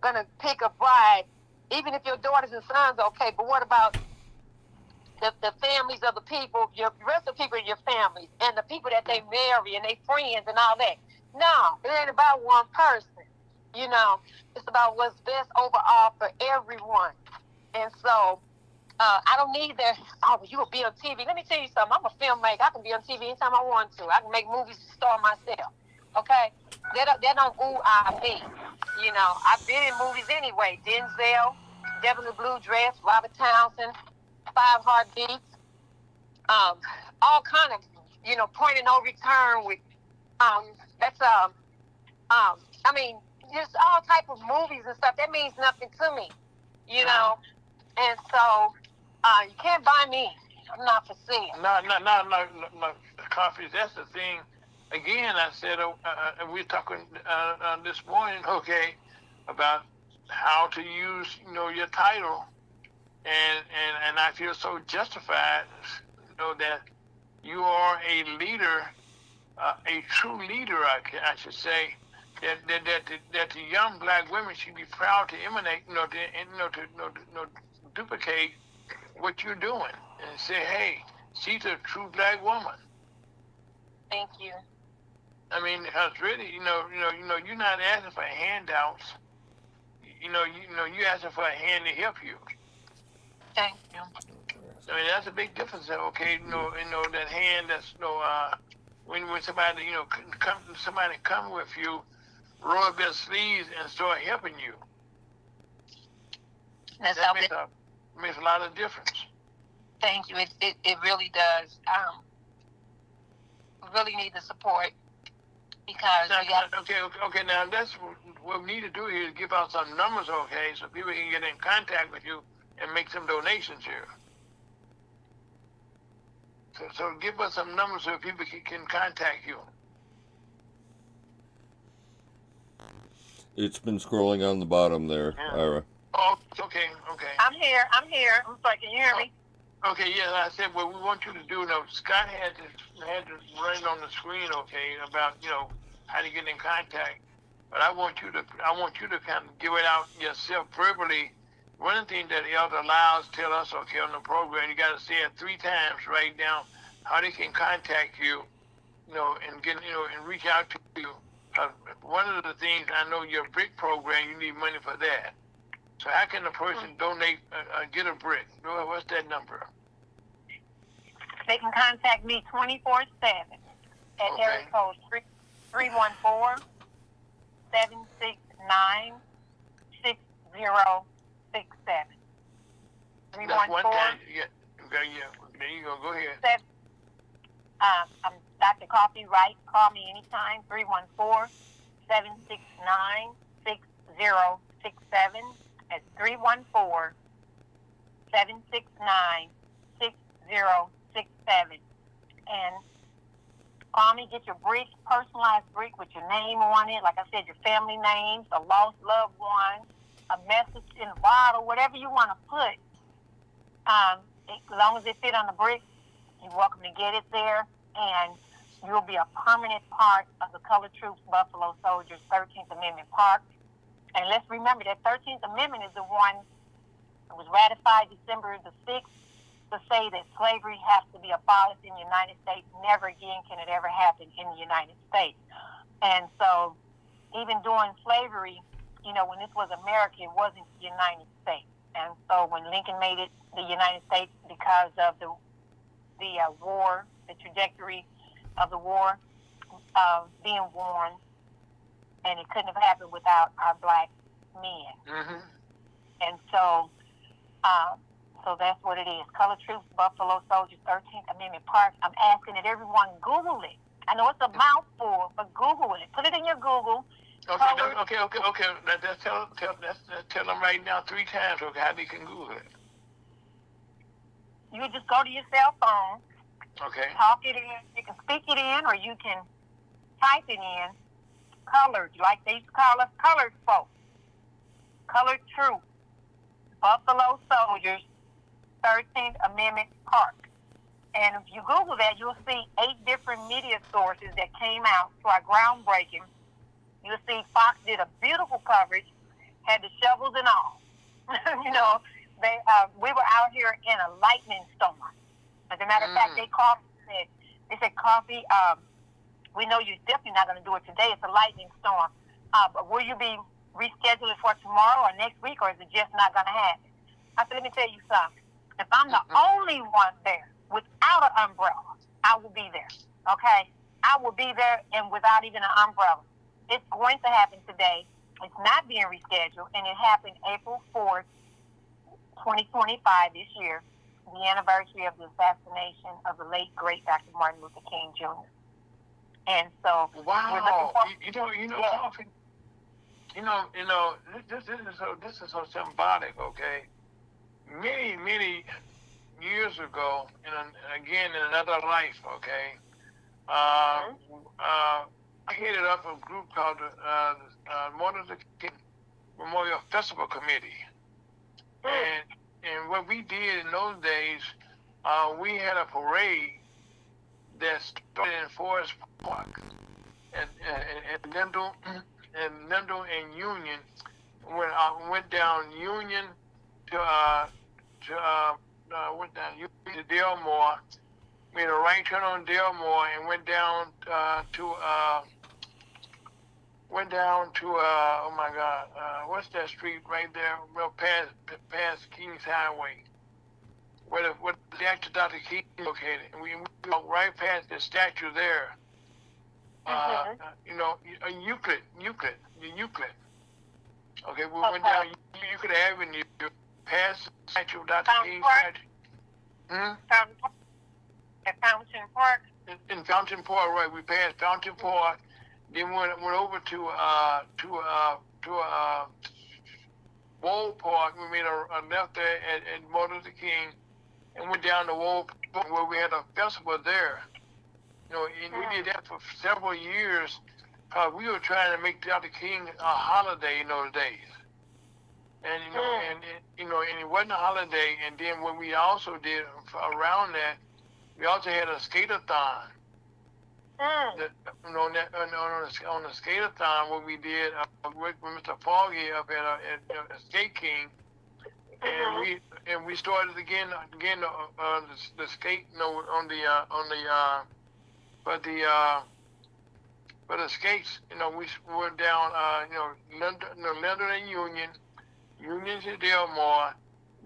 gonna pick a bride, even if your daughters and sons, okay, but what about the families of the people, the rest of the people in your families, and the people that they marry and their friends and all that? No, it ain't about one person. It's about what's best overall for everyone. And so, I don't need their, you will be on TV. Let me tell you something. I'm a filmmaker. I can be on TV anytime I want to. I can make movies and star myself. Okay? They don't me. I've been in movies anyway. Denzel, Devil in the Blue Dress, Robert Townsend, 5 heartbeats, all kind of, point of no return with, that's, I mean, just all type of movies and stuff. That means nothing to me, and so, you can't buy me. I'm not for sale. No, coffee. That's the thing. Again, I said, we're talking this morning, okay, about how to use, your title, and I feel so justified, that you are a leader, a true leader, I should say, that the young black women should be proud to emanate, to duplicate what you're doing, and say, hey, she's a true black woman. Thank you. I mean, because really, you're not asking for handouts. You asking for a hand to help you. Thank you. I mean, that's a big difference. Okay, that hand that's when somebody somebody come with you, roll up their sleeves and start helping you. That makes a lot of difference. Thank you. It really does. We really need the support because okay. Now that's what we need to do here is give out some numbers, okay, so people can get in contact with you and make some donations here. So give us some numbers so people can contact you. It's been scrolling on the bottom there, Ira. Oh, okay. I'm here. I'm sorry, can you hear me? Okay, yeah, I said what we want you to do. Scott had to write on the screen, okay, about how to get in contact. But I want you to kind of give it out yourself verbally. One of the things that the Elder Lyles tell us, okay, on the program, you got to say it 3 times. Write down how they can contact you, and get and reach out to you. One of the things I know your brick program, you need money for that. So how can a person donate, get a brick? What's that number? They can contact me 24/7 at area code 314-769-6067. 314. That's one time. Yeah. There you go. Go ahead. I'm Dr. Coffee Wright. Call me anytime. 314-769-6067. At 314-769-6067. And call me, get your brick, personalized brick with your name on it. Like I said, your family names, a lost loved one, a message in a bottle, whatever you want to put. As long as it fit on the brick, you're welcome to get it there. And you'll be a permanent part of the Colored Troops Buffalo Soldiers 13th Amendment Park. And let's remember that 13th Amendment is the one that was ratified December the 6th to say that slavery has to be abolished in the United States. Never again can it ever happen in the United States. And so even during slavery, when this was America, it wasn't the United States. And so when Lincoln made it the United States because of the war, the trajectory of the war being worn, and it couldn't have happened without our black men. Mm-hmm. And so that's what it is. Colored Troops, Buffalo Soldiers, 13th Amendment Park. I'm asking that everyone Google it. I know it's a mouthful, but Google it. Put it in your Google. Okay. Let's tell them right now 3 times, okay, how they can Google it. You just go to your cell phone. Okay. Talk it in. You can speak it in, or you can type it in. Colored, like they used to call us colored folks. Colored Troops, Buffalo Soldiers, 13th Amendment Park. And if you Google that, you'll see 8 different media sources that came out to our groundbreaking. You'll see Fox did a beautiful coverage, had the shovels and all. We were out here in a lightning storm. As a matter of fact, they said, Coffee, we know you're definitely not going to do it today. It's a lightning storm. But will you be rescheduling for tomorrow or next week, or is it just not going to happen? I said, let me tell you something. If I'm the only one there without an umbrella, I will be there. Okay? I will be there and without even an umbrella. It's going to happen today. It's not being rescheduled, and it happened April 4th, 2025 this year. the anniversary of the assassination of the late great Dr. Martin Luther King Jr. And so wow, we're looking for something. This is so symbolic. Okay, many years ago, again in another life. Okay, I headed up a group called Martin Luther King Memorial Festival Committee, and what we did in those days, we had a parade that started in Forest Park and Lindell and Union. Went down Union went down Union to Delmore, made a right turn on Delmore, and went down to oh my God, what's that street right there? Well, past Kings Highway, where the actual Dr. King is located. And we walked right past the statue there. Euclid. Okay, we went down Euclid Avenue, past the statue of Dr. King statue. at Fountain Park. In Fountain Park, right? We passed Fountain Park, then went over to Wold Park. We made a left there at Martin Luther King, and went down to Wold Park where we had a festival there. And we did that for several years. We were trying to make Dr. King a holiday in those days, and and it wasn't a holiday. And then what we also did around that, we also had a skate-a-thon. On the skate-a-thon, what we did with Mr. Foggy up at Skate King, and we started again the skate for the skates. We went down London and Union to Delmore.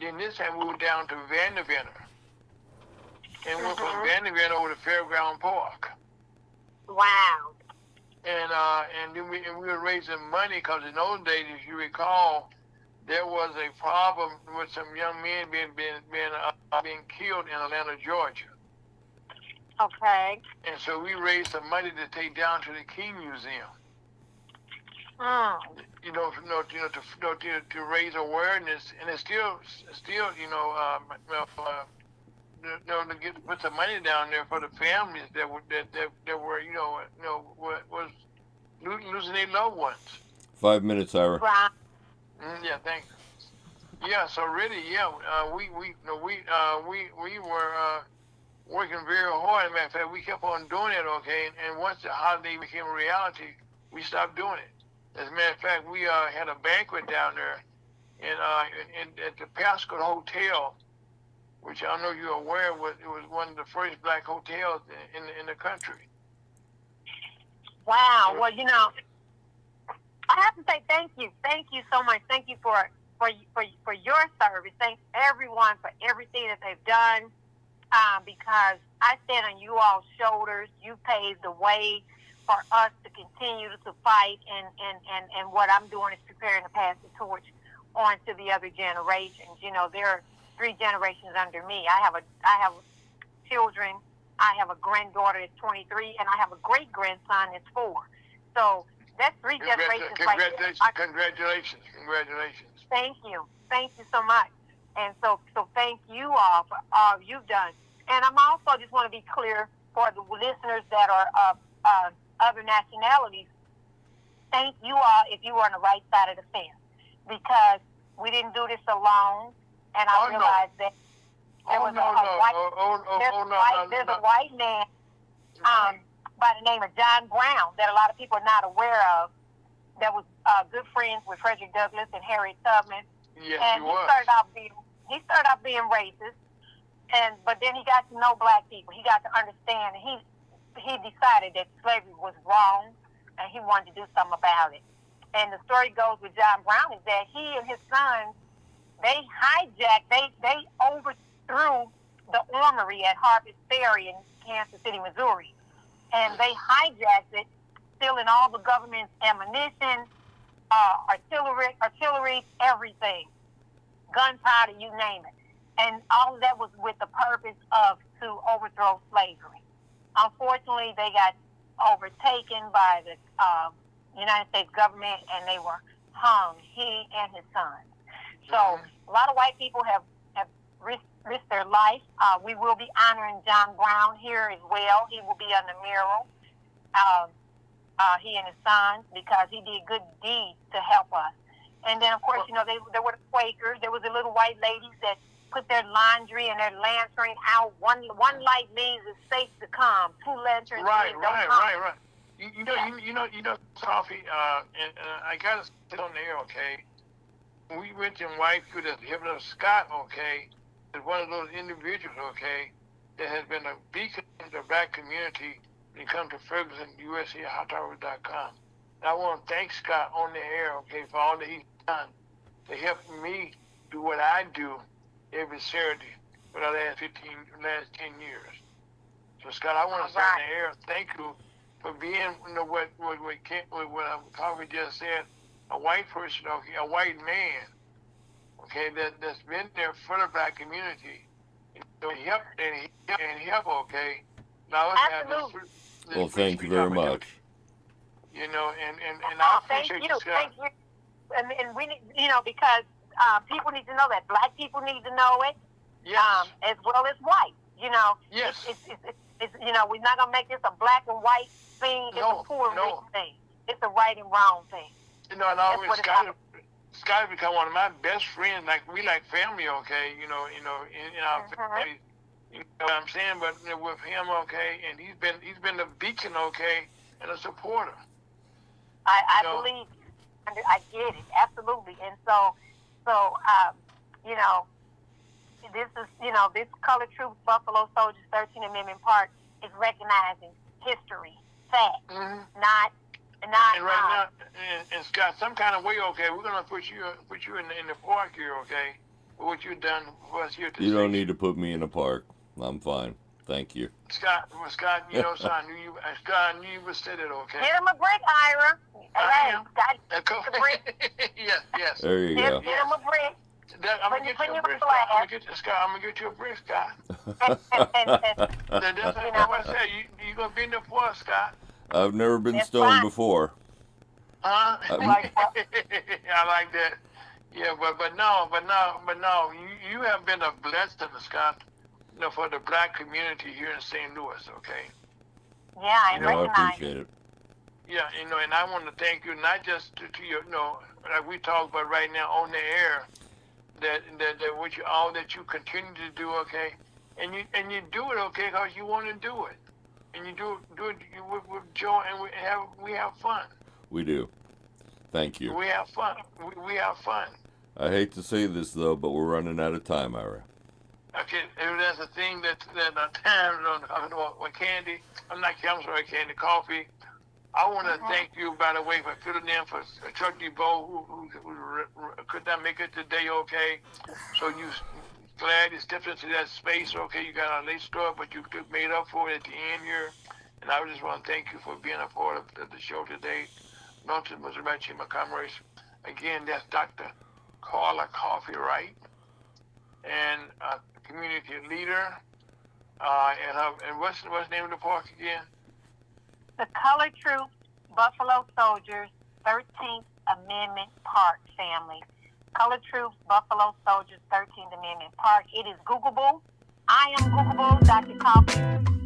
Then this time we went down to Vanderbilt, and went from Vanderbilt over to Fairground Park. Wow. And then we were raising money because in those days, if you recall, there was a problem with some young men being killed in Atlanta, Georgia. Okay. And so we raised some money to take down to the King Museum. To raise awareness, and it's still to put some money down there for the families that were was losing their loved ones. 5 minutes, Ira. Right. Yeah, thanks. Yeah, so really, we were working very hard. As a matter of fact, we kept on doing it, okay. And once the holiday became a reality, we stopped doing it. As a matter of fact, we had a banquet down there, at the Pascal Hotel, which I know you're aware of. It was one of the first black hotels in the country. Wow. Well, I have to say thank you. Thank you so much. Thank you for your service. Thanks everyone for everything that they've done. Because I stand on you all's shoulders. You paved the way for us to continue to fight, and what I'm doing is preparing to pass the torch on to the other generations. There are 3 generations under me. I have children. I have a granddaughter that's 23, and I have a great grandson that's 4. So that's 3 generations. Congratulations. Thank you so much. And so thank you all for all you've done. And I'm also just want to be clear for the listeners that are of other nationalities. Thank you all if you were on the right side of the fence, because we didn't do this alone. And I realized that there was a white man by the name of John Brown that a lot of people are not aware of, that was good friends with Frederick Douglass and Harriet Tubman. Yes, and he started off being racist, but then he got to know black people. He got to understand, and he decided that slavery was wrong, and he wanted to do something about it. And the story goes with John Brown is that he and his sons, they overthrew the armory at Harper's Ferry in Kansas City, Missouri, and they hijacked it, stealing all the government's ammunition, artillery, everything, gunpowder, you name it. And all of that was with the purpose of to overthrow slavery. Unfortunately, they got overtaken by the United States government, and they were hung, he and his sons. So a lot of white people have risked their life. We will be honoring John Brown here as well. He will be on the mural, he and his sons, because he did good deeds to help us. And then, of course, there were the Quakers. There was the little white ladies that put their laundry and their lantern out. One light means it's safe to come. 2 lanterns Right. means don't come. You know, Sophie, and I gotta sit on there, okay? We mentioned white people that Hitler Scott, okay, is one of those individuals, okay, that has been a beacon in the black community when it comes to Ferguson, USAHotTower.com. And I want to thank Scott on the air, okay, for all that he's done to help me do what I do every Saturday for the last 10 years. So Scott, I want to say on the air, thank you for being, what Coffee just said, a white person, okay, a white man, okay, that's been there for the black community, and help, okay. Now let's have this well, thank you very much. And I appreciate you, Scott. Thank you. And we need, because people need to know that. Black people need to know it, yes. As well as white. Yes. It's we're not gonna make this a black and white thing. It's a poor and rich thing. It's a right and wrong thing. And always Scott become one of my best friends. Like we like family, okay. In our family. You know what I'm saying? But with him, okay, and he's been a beacon, okay, and a supporter. I believe. I get it, absolutely. And so this is, this Color Troops Buffalo Soldiers 13th Amendment Park is recognizing history, fact, not. And right now, and Scott, some kind of way, okay, we're gonna put you in the park here, okay, for what you've done for us here today. You don't need to put me in the park. I'm fine. Thank you. Scott, son, I knew you would say that, okay? Hit him a brick, Ira. I am. Got the brick. Yes. There you go. Hit him a brick. I'm gonna get you a brick, Scott. I'm gonna get you a brick, Scott. That's what I said. You gonna be in the park, Scott? I've never been stoned before. Huh? I like that. Yeah, but no. You have been a blessing, Scott. For the black community here in St. Louis, okay? Yeah, I recognize. I appreciate it. Yeah, and I want to thank you, not just to your, like we talk about right now on the air, that all that you continue to do, okay? And you do it, okay, because you want to do it. And you do it with joy, and we have fun. We do. Thank you. We have fun. We have fun. I hate to say this, though, but we're running out of time, Ira. Okay, if there's a thing that times with Candy, I'm sorry, Candy Coffee. I want to thank you, by the way, for filling in for Chuck DeBow, who could not make it today, okay? So you glad you stepped into that space, okay? You got a late start, but you made up for it at the end here. And I just want to thank you for being a part of the show today. Nothing was about you, my comrades. Again, that's Dr. Carla Coffee Wright, and community leader, and what's the name of the park again? The Color Troops Buffalo Soldiers 13th Amendment Park, family. Color Troops Buffalo Soldiers 13th Amendment Park. It is Googleable. I am Googleable, Dr. Coffee.